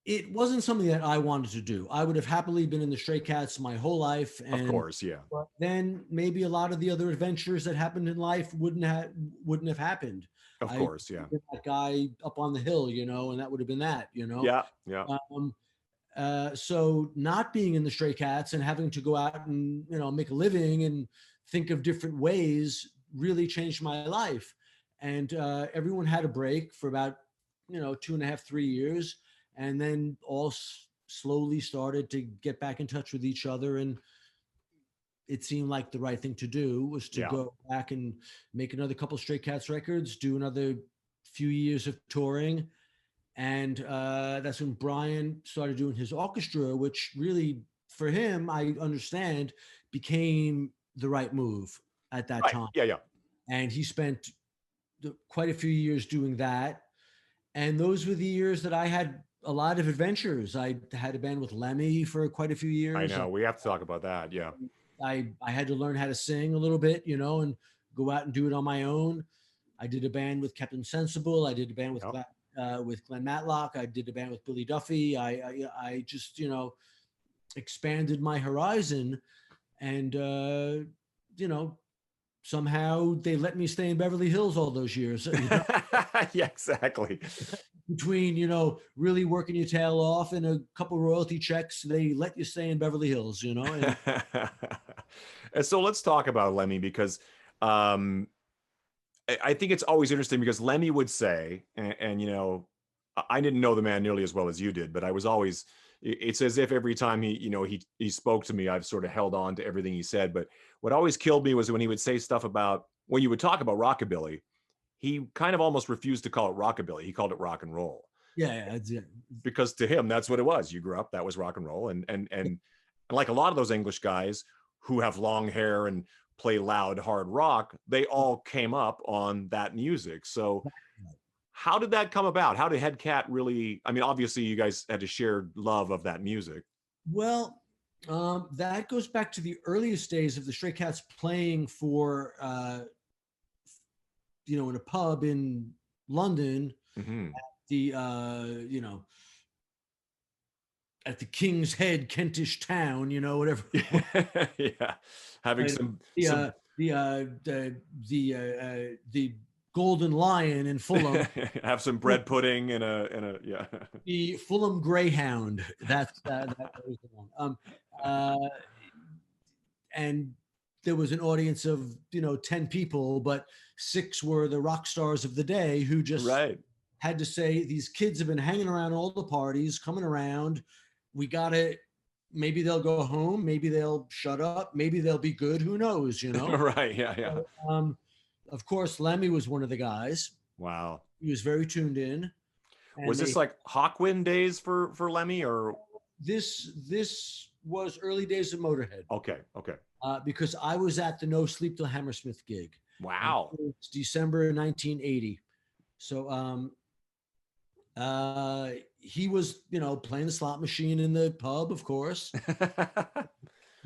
it wasn't something that I wanted to do. I would have happily been in the Stray Cats my whole life, Of and course, yeah. but then maybe a lot of the other adventures that happened in life wouldn't have happened. Of I course, yeah. that guy up on the hill, and that would have been that, Yeah, yeah. Um, so not being in the Stray Cats and having to go out and make a living and think of different ways really changed my life. And everyone had a break for about 2.5, 3 years, and then all slowly started to get back in touch with each other. And it seemed like the right thing to do was to go back and make another couple Stray Cats records, do another few years of touring. And that's when Brian started doing his orchestra, which really, for him, I understand, became the right move at that time. Yeah, yeah. And he spent quite a few years doing that. And those were the years that I had a lot of adventures. I had a band with Lemmy for quite a few years. I know. We have to talk about that. Yeah. I had to learn how to sing a little bit, and go out and do it on my own. I did a band with Captain Sensible. I did a band with Glenn Matlock. I did a band with Billy Duffy. I just expanded my horizon, and somehow they let me stay in Beverly Hills all those years. Yeah, exactly. Between really working your tail off and a couple royalty checks, they let you stay in Beverly Hills. And so let's talk about Lemmy, because I think it's always interesting, because Lemmy would say, and I didn't know the man nearly as well as you did, but I was always, it's as if every time he spoke to me, I've sort of held on to everything he said. But what always killed me was when he would say stuff about, when you would talk about rockabilly, he kind of almost refused to call it rockabilly. He called it rock and roll. Yeah. Because to him, that's what it was. You grew up, that was rock and roll. And like a lot of those English guys who have long hair and play loud, hard rock, they all came up on that music. So how did that come about? How did Headcat really, I mean, obviously you guys had a shared love of that music. Well, that goes back to the earliest days of the Stray Cats playing for, in a pub in London, Mm-hmm. At the King's Head, Kentish town, whatever. Yeah, having the Golden Lion in Fulham. Have some bread pudding and a yeah. The Fulham Greyhound. That was the one. And there was an audience of 10 people, but 6 were the rock stars of the day who just had to say, these kids have been hanging around all the parties, coming around. We got to, maybe they'll go home, maybe they'll shut up, maybe they'll be good, who knows, Right, yeah. So, of course, Lemmy was one of the guys. Wow. He was very tuned in. Was this like Hawkwind days for Lemmy, or? This was early days of Motorhead. Okay. Because I was at the No Sleep Till Hammersmith gig. Wow. It's December 1980. So he was, playing the slot machine in the pub, of course.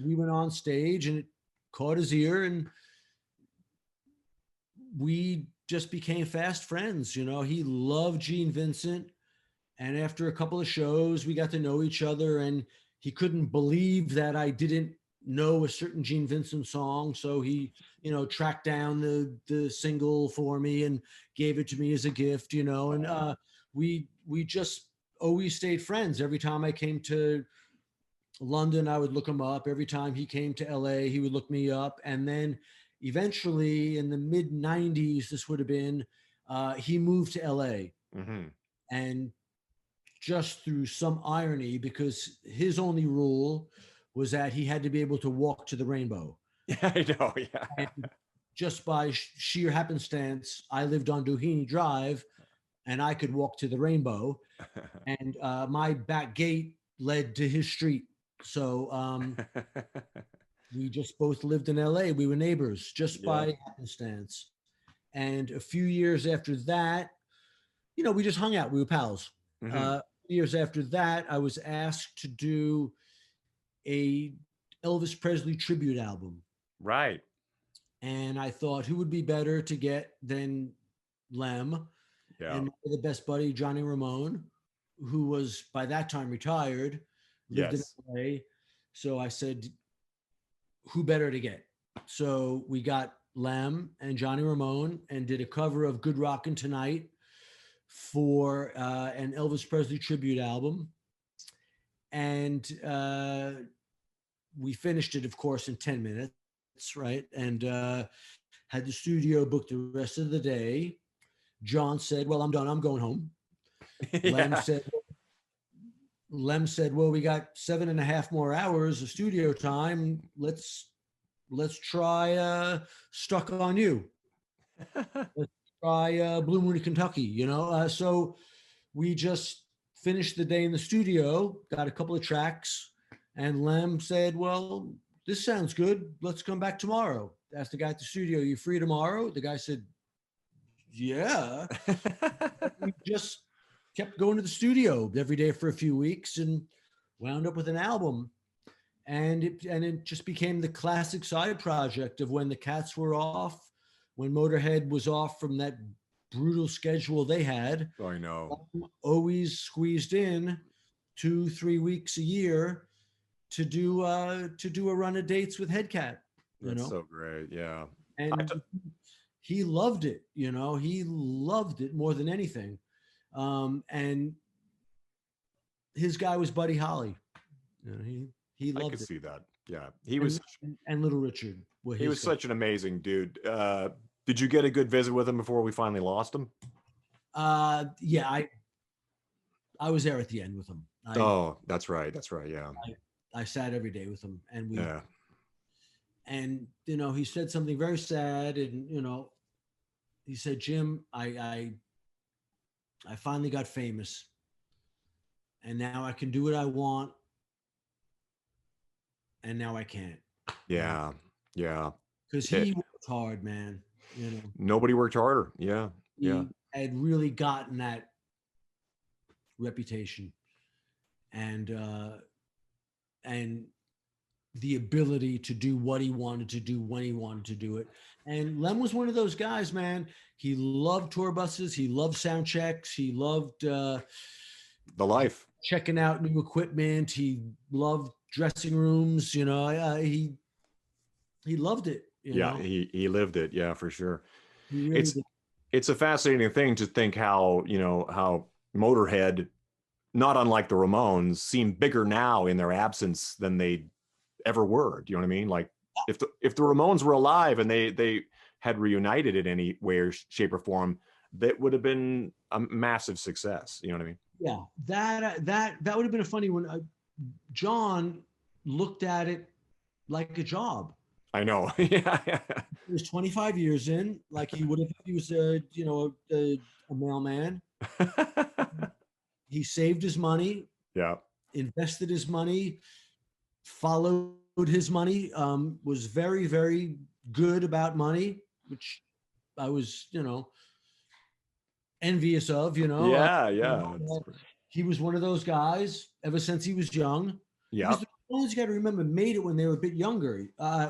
We went on stage and it caught his ear, and we just became fast friends. He loved Gene Vincent. And after a couple of shows, we got to know each other, and he couldn't believe that I didn't know a certain Gene Vincent song. So he, tracked down the single for me and gave it to me as a gift, and we just always stayed friends. Every time I came to London, I would look him up. Every time he came to LA, he would look me up. And then eventually in the mid 90s, this would have been, he moved to LA. Mm-hmm. And just through some irony, because his only rule was that he had to be able to walk to the rainbow. Yeah, I know, yeah. And just by sheer happenstance, I lived on Doheny Drive, and I could walk to the rainbow. And my back gate led to his street. So we just both lived in LA. We were neighbors just by happenstance. And a few years after that, we just hung out. We were pals. Mm-hmm. years after that, I was asked to do a Elvis Presley tribute album. Right. And I thought, who would be better to get than Lem Yeah. and the best buddy, Johnny Ramone, who was by that time retired, lived Yes. in LA. So I said, who better to get? So we got Lem and Johnny Ramone and did a cover of Good Rockin' Tonight for an Elvis Presley tribute album. And we finished it, of course, in 10 minutes, right? And had the studio booked the rest of the day. John said, well, I'm done. I'm going home. Yeah. Lem said, well, we got 7.5 more hours of studio time. Let's try Stuck on You. Let's try Blue Moon, Kentucky, you know? So we just finished the day in the studio, got a couple of tracks, and Lem said, well, this sounds good. Let's come back tomorrow. Asked the guy at the studio, you free tomorrow? The guy said, yeah. We just kept going to the studio every day for a few weeks and wound up with an album. And it just became the classic side project of when the Cats were off, when Motorhead was off from that brutal schedule they had. Oh, I know. Always squeezed in 2-3 weeks a year to do a run of dates with Headcat. That's so great. Yeah. And he loved it, you know, he loved it more than anything. And his guy was Buddy Holly. You know, he loved it. I could see that. Yeah. He was, and Little Richard. He was such an amazing dude. Did you get a good visit with him before we finally lost him? Yeah, I was there at the end with him. That's right. That's right. Yeah. I sat every day with him, and yeah. And you know, he said something very sad, and you know, he said, Jim, I finally got famous, and now I can do what I want, and now I can't. Yeah. Yeah. Because he worked hard, man. You know, nobody worked harder. Yeah. He had really gotten that reputation, and the ability to do what he wanted to do when he wanted to do it. And Lem was one of those guys, man. He loved tour buses. He loved sound checks. He loved the life, checking out new equipment. He loved dressing rooms. You know, he loved it. You know? He lived it. Yeah, for sure. Really it's a fascinating thing to think how, you know, how Motorhead, not unlike the Ramones, seem bigger now in their absence than they ever were. Do you know what I mean? Like if the Ramones were alive and they had reunited in any way, shape, or form, that would have been a massive success. You know what I mean? Yeah, that would have been a funny one. John looked at it like a job. I know. Yeah. He was 25 years in, like he would have if he was a mailman. He saved his money. Yeah. Invested his money. Followed his money. Was very, very good about money, which I was, you know, envious of. You know. Yeah. He was one of those guys ever since he was young. Yeah. You got to remember, made it when they were a bit younger,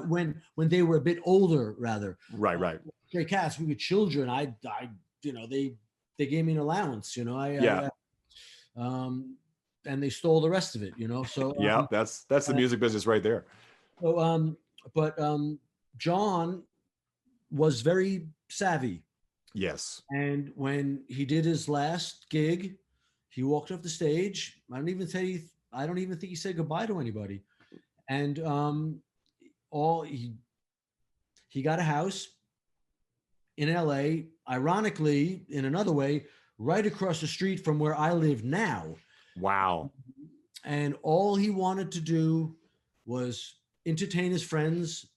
when they were a bit older, rather. Right. Stray Cats, we were children. I, you know, they gave me an allowance, you know. And they stole the rest of it, you know. So yeah, that's the music business right there. So, but John was very savvy. Yes. And when he did his last gig, he walked off the stage. I don't even think he said goodbye to anybody. And he got a house in LA, ironically, in another way, right across the street from where I live now. Wow. And all he wanted to do was entertain his friends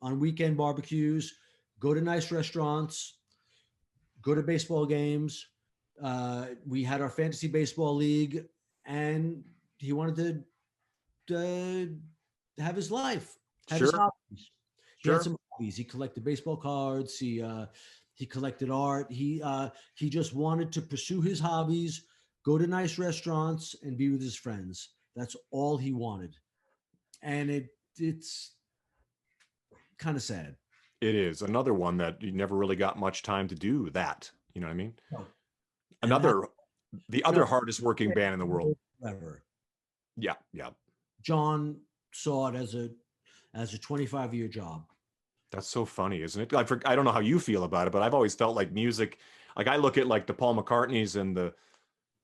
on weekend barbecues, go to nice restaurants, go to baseball games. We had our fantasy baseball league, and he wanted to have his life, have his hobbies. He had some hobbies. He collected baseball cards. He collected art. He just wanted to pursue his hobbies go to nice restaurants, and be with his friends. That's all he wanted. And it's kind of sad. It is another one that you never really got much time to do that. You know what I mean? No. And that, Another, the other hardest working band in the world. Forever. Yeah, yeah. John saw it as a 25-year job. That's so funny, isn't it? I don't know how you feel about it, but I've always felt like music, like I look at like the Paul McCartneys and the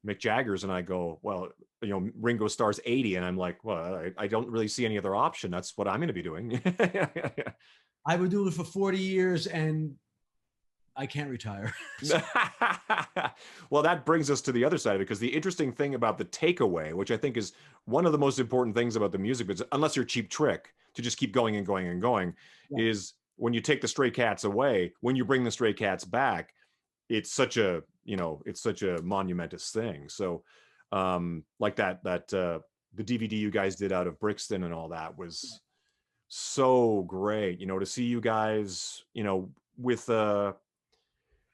Mick Jaggers and I go, well, you know, Ringo Starr's 80 and I'm like, well, I don't really see any other option. That's what I'm going to be doing. I would do it for 40 years and I can't retire. Well, that brings us to the other side of it, because the interesting thing about the takeaway, which I think is one of the most important things about the music, but unless you're Cheap Trick to just keep going and going and going, yeah, is when you take the Stray Cats away, when you bring the Stray Cats back, it's such a, you know, it's such a monumentous thing. So like the DVD you guys did out of Brixton and all that was so great, you know, to see you guys, you know, with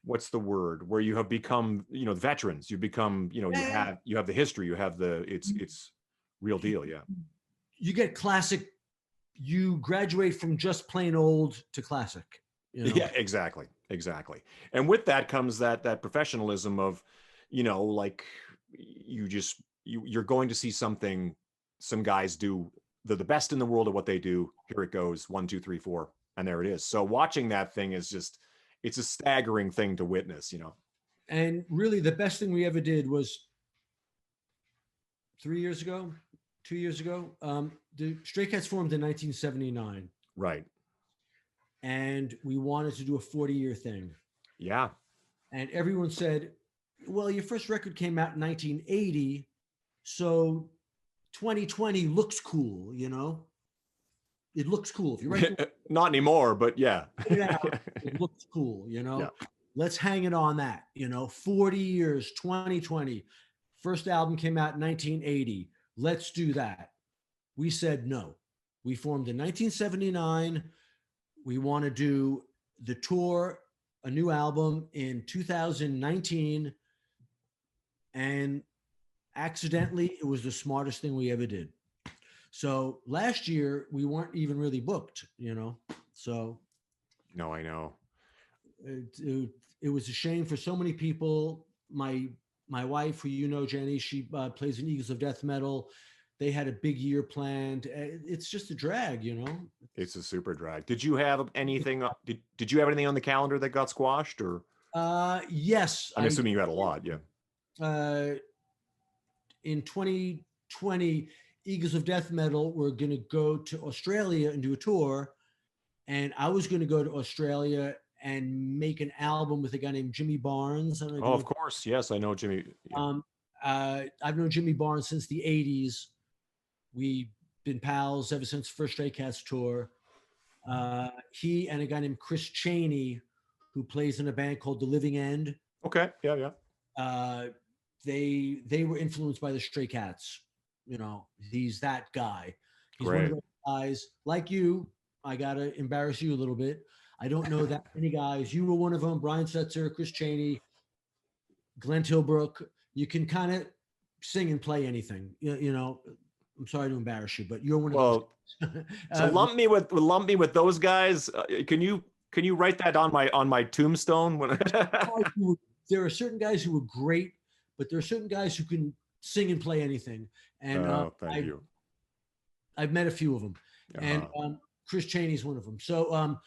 what's the word, where you have become, you know, veterans. You become, you know, you have the history, you have the, it's real deal. Yeah. You get classic, you graduate from just plain old to classic. You know? Yeah, exactly. And with that comes that professionalism of, you know, like you're going to see something, some guys do the best in the world at what they do. Here it goes, 1, 2, 3, 4, and there it is. So watching that thing is just, it's a staggering thing to witness, you know. And really the best thing we ever did was 2 years ago. The Stray Cats formed in 1979. Right. And we wanted to do a 40-year thing. Yeah. And everyone said, well, your first record came out in 1980, so 2020 looks cool, you know? It looks cool. If you write not anymore, but yeah. It looks cool, you know? Yeah. Let's hang it on that, you know? 40 years, 2020. First album came out in 1980. Let's do that. We said no. We formed in 1979. We want to do the tour, a new album in 2019. And accidentally, it was the smartest thing we ever did. So last year, we weren't even really booked, you know? So. No, I know. It was a shame for so many people. My wife, who you know, Jenny, she plays in Eagles of Death Metal. They had a big year planned. It's just a drag, you know? It's a super drag. Did you have anything, did you have anything on the calendar that got squashed, or? Yes. I'm assuming you had a lot, yeah. In 2020, Eagles of Death Metal were going to go to Australia and do a tour. And I was going to go to Australia and make an album with a guy named Jimmy Barnes. I don't know of course. Yes, I know Jimmy. Yeah. I've known Jimmy Barnes since the 80s. We've been pals ever since first Stray Cats tour. He and a guy named Chris Chaney, who plays in a band called The Living End. Okay. Yeah. They were influenced by the Stray Cats. You know, he's that guy. He's Great. one of those guys like you. I gotta embarrass you a little bit. I don't know that many guys. You were one of them. Brian Setzer, Chris Chaney, Glenn Tilbrook. You can kind of sing and play anything. You know, I'm sorry to embarrass you, but you're one of those. So lump me with those guys. Can you write that on my tombstone? There are certain guys who are great, but there are certain guys who can sing and play anything. And thank you. I've met a few of them, and Chris Chaney's one of them. So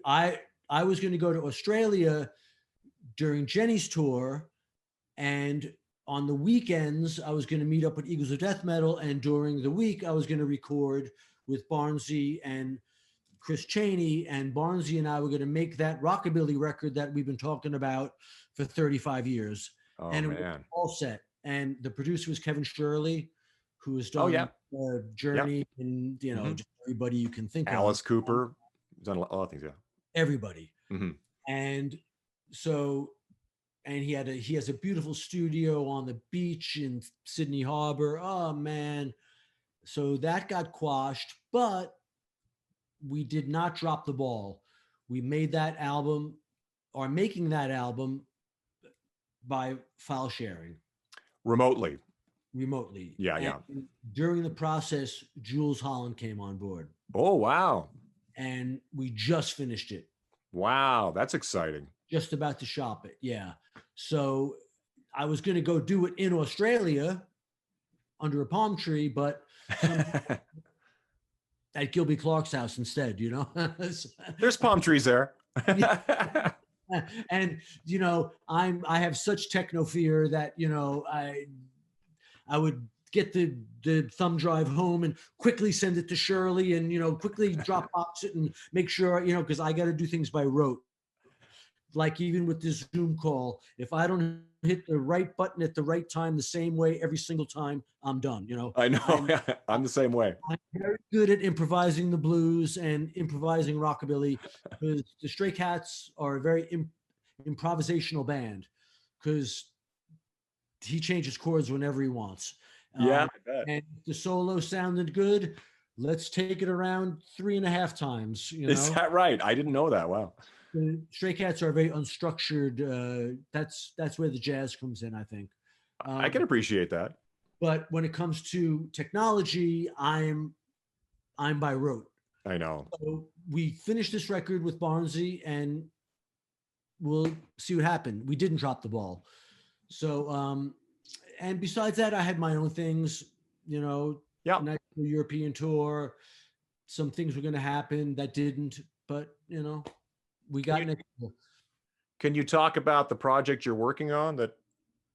I was going to go to Australia during Jenny's tour, and on the weekends I was going to meet up with Eagles of Death Metal, and during the week I was going to record with Barnsey and Chris Chaney, and Barnsey and I were going to make that rockabilly record that we've been talking about for 35 years. And it was all set. And the producer was Kevin Shirley, who has done Journey and, you know, just everybody you can think of. Alice Cooper, done a lot of things, yeah. Everybody. And so, and he has a beautiful studio on the beach in Sydney Harbor. Oh man. So that got quashed, but we did not drop the ball. We made that album, or making that album, by file sharing. remotely. remotely. Yeah, And yeah. during the process, Jules Holland came on board, Oh, wow. and we just finished it. Wow, that's exciting. Just about to shop it. Yeah. So I was going to go do it in Australia under a palm tree, but at Gilby Clark's house instead, you know? There's palm trees there. Yeah. And I have such techno fear that I would get the thumb drive home and quickly send it to Shirley and quickly drop box it and make sure because I got to do things by rote. Like even with this Zoom call, if I don't hit the right button at the right time the same way every single time, I'm done. I know. I'm the same way. I'm very good at improvising the blues and improvising rockabilly because the Stray Cats are a very improvisational band because he changes chords whenever he wants. Yeah, I bet. And the solo sounded good. Let's take it around 3.5 times. Is that right? I didn't know that. Wow. The Stray Cats are very unstructured. That's where the jazz comes in, I think. I can appreciate that. But when it comes to technology, I'm by rote. I know. So we finished this record with Barnsey, and we'll see what happened. We didn't drop the ball. So, and besides that, I had my own things. Yeah. Next European tour, some things were going to happen that didn't. But we got next. Can you talk about the project you're working on, that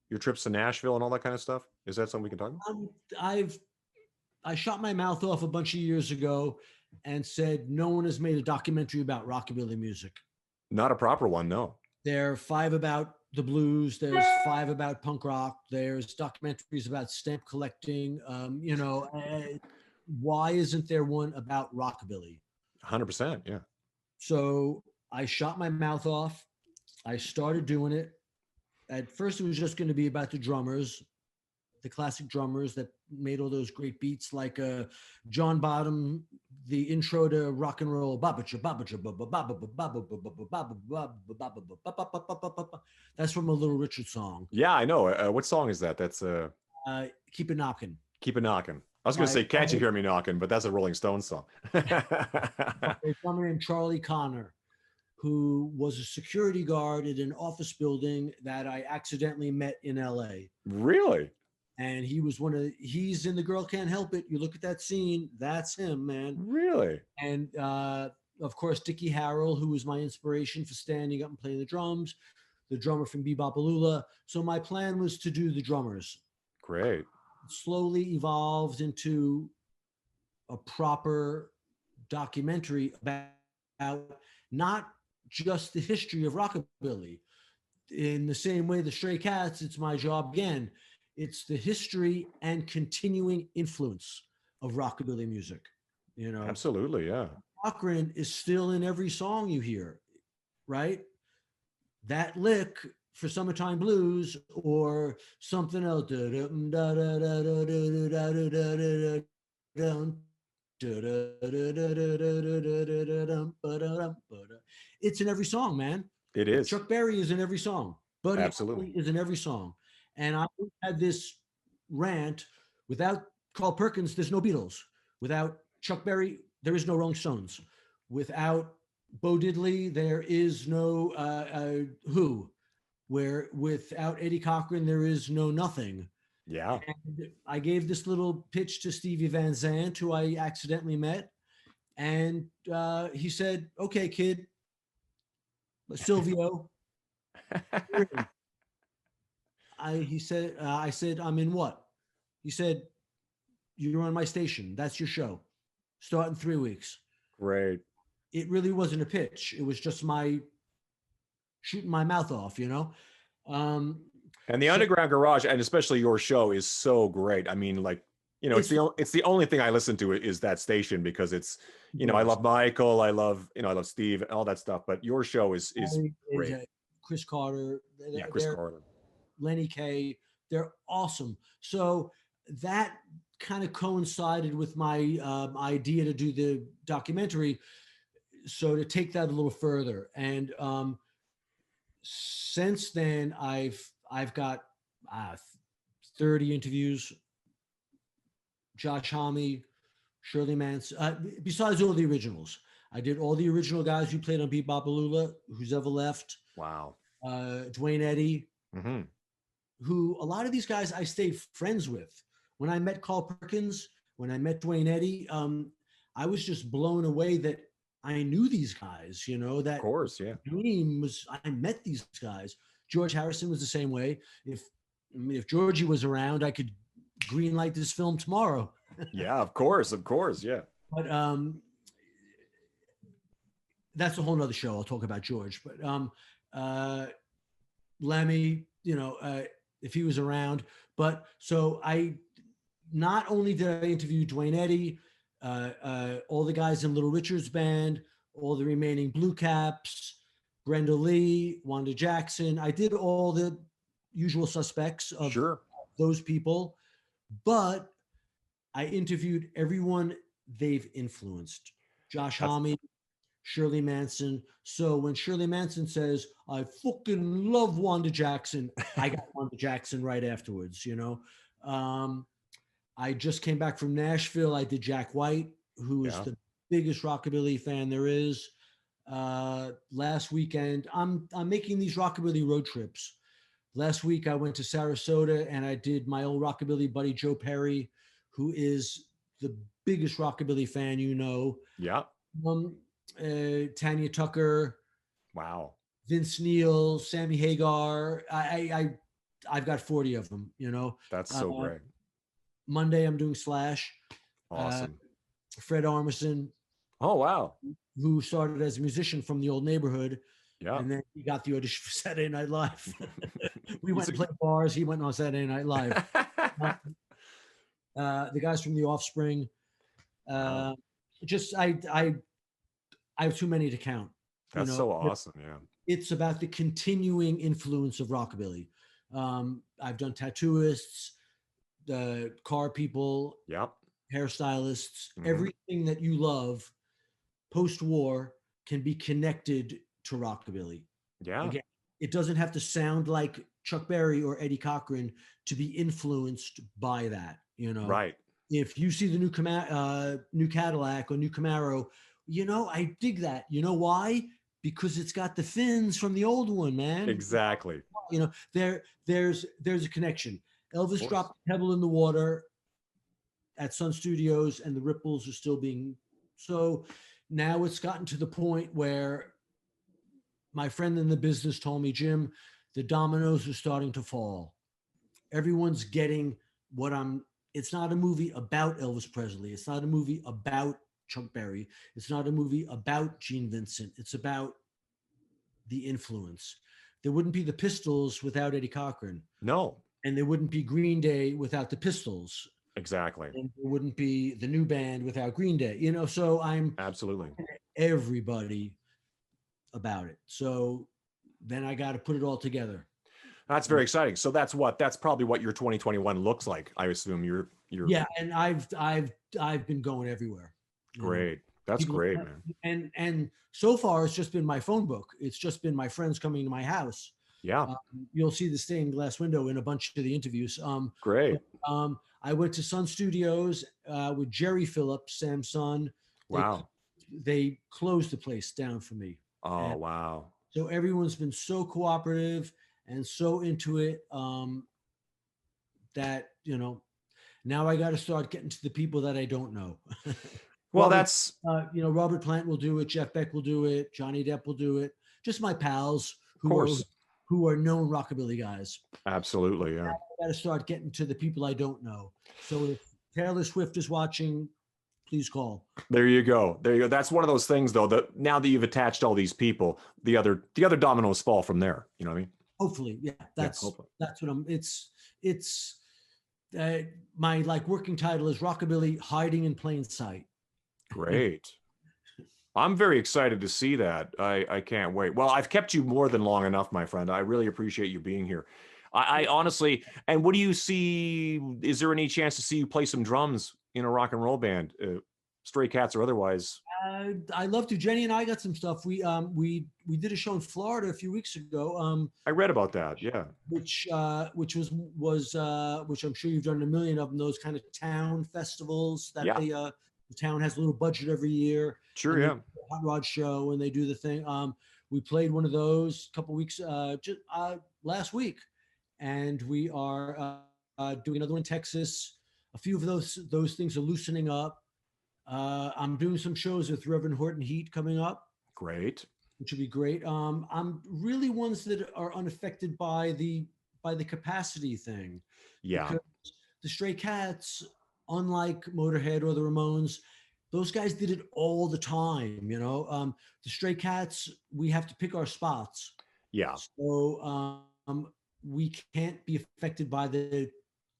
your trips to Nashville and all that kind of stuff? Is that something we can talk about? I shot my mouth off a bunch of years ago and said no one has made a documentary about rockabilly music. Not a proper one, no. There are 5 about the blues. There's 5 about punk rock. There's documentaries about stamp collecting. Why isn't there one about rockabilly? 100%, yeah. So I shot my mouth off. I started doing it. At first, it was just going to be about the drummers, the classic drummers that made all those great beats, like John Bottom, the intro to rock and roll. That's from a Little Richard song. Yeah, I know. What song is that? That's Keep It Knockin'. Keep It Knockin'. I was going to say, Can't You Hear Me Knockin', but that's a Rolling Stones song. A drummer named Charlie Connor, who was a security guard in an office building that I accidentally met in LA. Really? And he was he's in The Girl Can't Help It. You look at that scene, that's him, man. Really? And of course, Dickie Harrell, who was my inspiration for standing up and playing the drums, the drummer from Bebopalula. So my plan was to do the drummers. Great. It slowly evolved into a proper documentary about not just the history of rockabilly. In the same way the Stray Cats, it's my job again. It's the history and continuing influence of rockabilly music. Absolutely, yeah. Cochran is still in every song you hear, right? That lick for Summertime Blues or something else. It's in every song, man. It is. Chuck Berry is in every song. Buddy Absolutely is in every song. And I had this rant: without Carl Perkins, there's no Beatles. Without Chuck Berry, there is no Rolling Stones. Without Bo Diddley, there is no Who. Without Eddie Cochran, there is no nothing. Yeah. And I gave this little pitch to Stevie Van Zandt, who I accidentally met. And he said, "Okay, kid, Silvio." I said, "I'm in what?" He said, "You're on my station. That's your show. Start in 3 weeks." Great. It really wasn't a pitch. It was just my shooting my mouth off, And the Underground Garage, and especially your show, is so great. I mean, like, it's the only thing I listen to is that station, because it's, I love Michael, I love Steve, all that stuff. But your show is great. Chris Carter, Chris Carter, Lenny Kaye, they're awesome. So that kind of coincided with my idea to do the documentary. So to take that a little further, and since then I've got 30 interviews. Josh Homme, Shirley Manson, besides all the originals. I did all the original guys who played on Beat Bopalula, who's ever left. Wow. Dwayne Eddy, who a lot of these guys I stayed friends with. When I met Carl Perkins, when I met Dwayne Eddy, I was just blown away that I knew these guys, you know, that of course, yeah. dream was, I met these guys. George Harrison was the same way. If Georgie was around, I could green light this film tomorrow. Yeah, of course, yeah. But that's a whole nother show. I'll talk about George. But Lemmy, you know, if he was around. But so not only did I interview Dwayne Eddy, all the guys in Little Richard's band, all the remaining Blue Caps, Brenda Lee, Wanda Jackson. I did all the usual suspects of those people, but I interviewed everyone they've influenced. Josh Homme, Shirley Manson. So when Shirley Manson says, I fucking love Wanda Jackson, I got Wanda Jackson right afterwards, you know. I just came back from Nashville. I did Jack White, who is the biggest rockabilly fan there is. Last weekend, I'm making these rockabilly road trips. Last week, I went to Sarasota and I did my old rockabilly buddy, Joe Perry, who is the biggest rockabilly fan, you know. Yeah. Tanya Tucker. Wow. Vince Neil, Sammy Hagar. I've got 40 of them, you know. That's so great. Monday, I'm doing Slash. Awesome. Fred Armisen. Oh, wow. Who started as a musician from the old neighborhood. Yeah. And then he got the audition for Saturday Night Live. We went and played bars. He went on Saturday Night Live. The guys from The Offspring. Just, I have too many to count. That's so awesome. Yeah. It's about the continuing influence of rockabilly. I've done tattooists, the car people, hairstylists, everything that you love post-war can be connected to rockabilly. Yeah. Again, it doesn't have to sound like Chuck Berry or Eddie Cochran to be influenced by that, you know. Right. If you see the new Cadillac or new Camaro, you know, I dig that. You know why? Because it's got the fins from the old one, man. Exactly. You know, there's a connection. Elvis dropped a pebble in the water at Sun Studios, and the ripples are still being. So now it's gotten to the point where my friend in the business told me, Jim, the dominoes are starting to fall. Everyone's getting what it's not a movie about Elvis Presley. It's not a movie about Chuck Berry. It's not a movie about Gene Vincent. It's about the influence. There wouldn't be the Pistols without Eddie Cochran. No. And there wouldn't be Green Day without the Pistols. Exactly. And there wouldn't be the new band without Green Day. You know, so I'm absolutely everybody about it. So then I got to put it all together. That's very exciting. So that's probably what your 2021 looks like. I assume you're yeah, and I've been going everywhere. Great. That's great, man. And so far it's just been my phone book. It's just been my friends coming to my house. Yeah. You'll see the stained glass window in a bunch of the interviews. Great. But, I went to Sun Studios with Jerry Phillips, Sam's son. Wow. They closed the place down for me. Oh, wow. So everyone's been so cooperative and so into it that, you know, now I got to start getting to the people that I don't know. Well, that's, you know, Robert Plant will do it. Jeff Beck will do it. Johnny Depp will do it. Just my pals who are known rockabilly guys. Absolutely. Yeah. Now I got to start getting to the people I don't know. So if Taylor Swift is watching, please call. There you go. There you go. That's one of those things, though, that now that you've attached all these people, the other dominoes fall from there. You know what I mean? Hopefully. Yeah. That's what it's my like working title is Rockabilly Hiding in Plain Sight. Great. I'm very excited to see that. I can't wait. Well, I've kept you more than long enough, my friend. I really appreciate you being here. I honestly, and what do you see? Is there any chance to see you play some drums in a rock and roll band, Stray Cats or otherwise? I love to. Jenny and I got some stuff. We did a show in Florida a few weeks ago. I read about that. Yeah. Which which I'm sure you've done a million of them. Those kind of town festivals that Yeah. the town has a little budget every year. Sure. And they Yeah. do a hot rod show and they do the thing. We played one of those a couple weeks just last week, and we are doing another one in Texas. A few of those things are loosening up. I'm doing some shows with Reverend Horton Heat coming up, Great. which would be great. I'm really ones that are unaffected by the capacity thing. Yeah. Because the Stray Cats, unlike Motorhead or the Ramones, those guys did it all the time. You know, the Stray Cats, we have to pick our spots. Yeah. So we can't be affected by the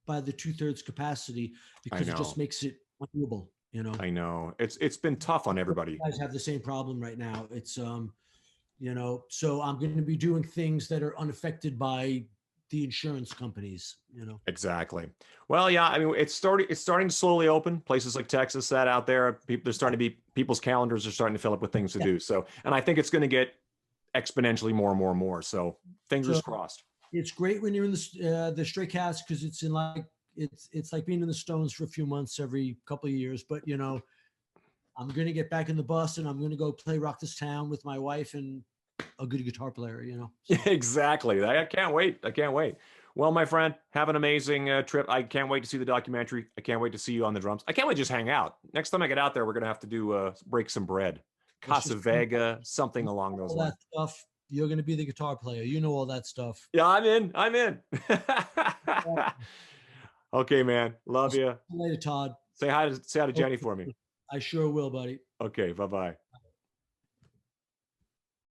2/3 capacity because it just makes it undoable. You know, I know it's been tough on everybody. You guys have the same problem right now. It's you know, so I'm going to be doing things that are unaffected by the insurance companies. You know, Exactly. Well, yeah. I mean, it's starting to slowly open. Places like Texas, that out there, there's starting to be people's calendars are starting to fill up with things to do. So, and I think it's going to get exponentially more and more and more. So, fingers crossed. It's great when you're in the Stray Cats because it's in like. It's like being in the Stones for a few months every couple of years, but you know, I'm gonna get back in the bus and I'm gonna go play Rock This Town with my wife and a good guitar player. You know, so. Exactly. I can't wait. I can't wait. Well, my friend, have an amazing trip. I can't wait to see the documentary. I can't wait to see you on the drums. I can't wait to just hang out. Next time I get out there, we're gonna have to do break some bread, Casa Vega, something along those lines. That stuff. You're gonna be the guitar player. You know all that stuff. Yeah, I'm in. I'm in. Okay, man. Love you. Later, Todd. Say hi to Jenny for me. I sure will, buddy. Okay, bye-bye.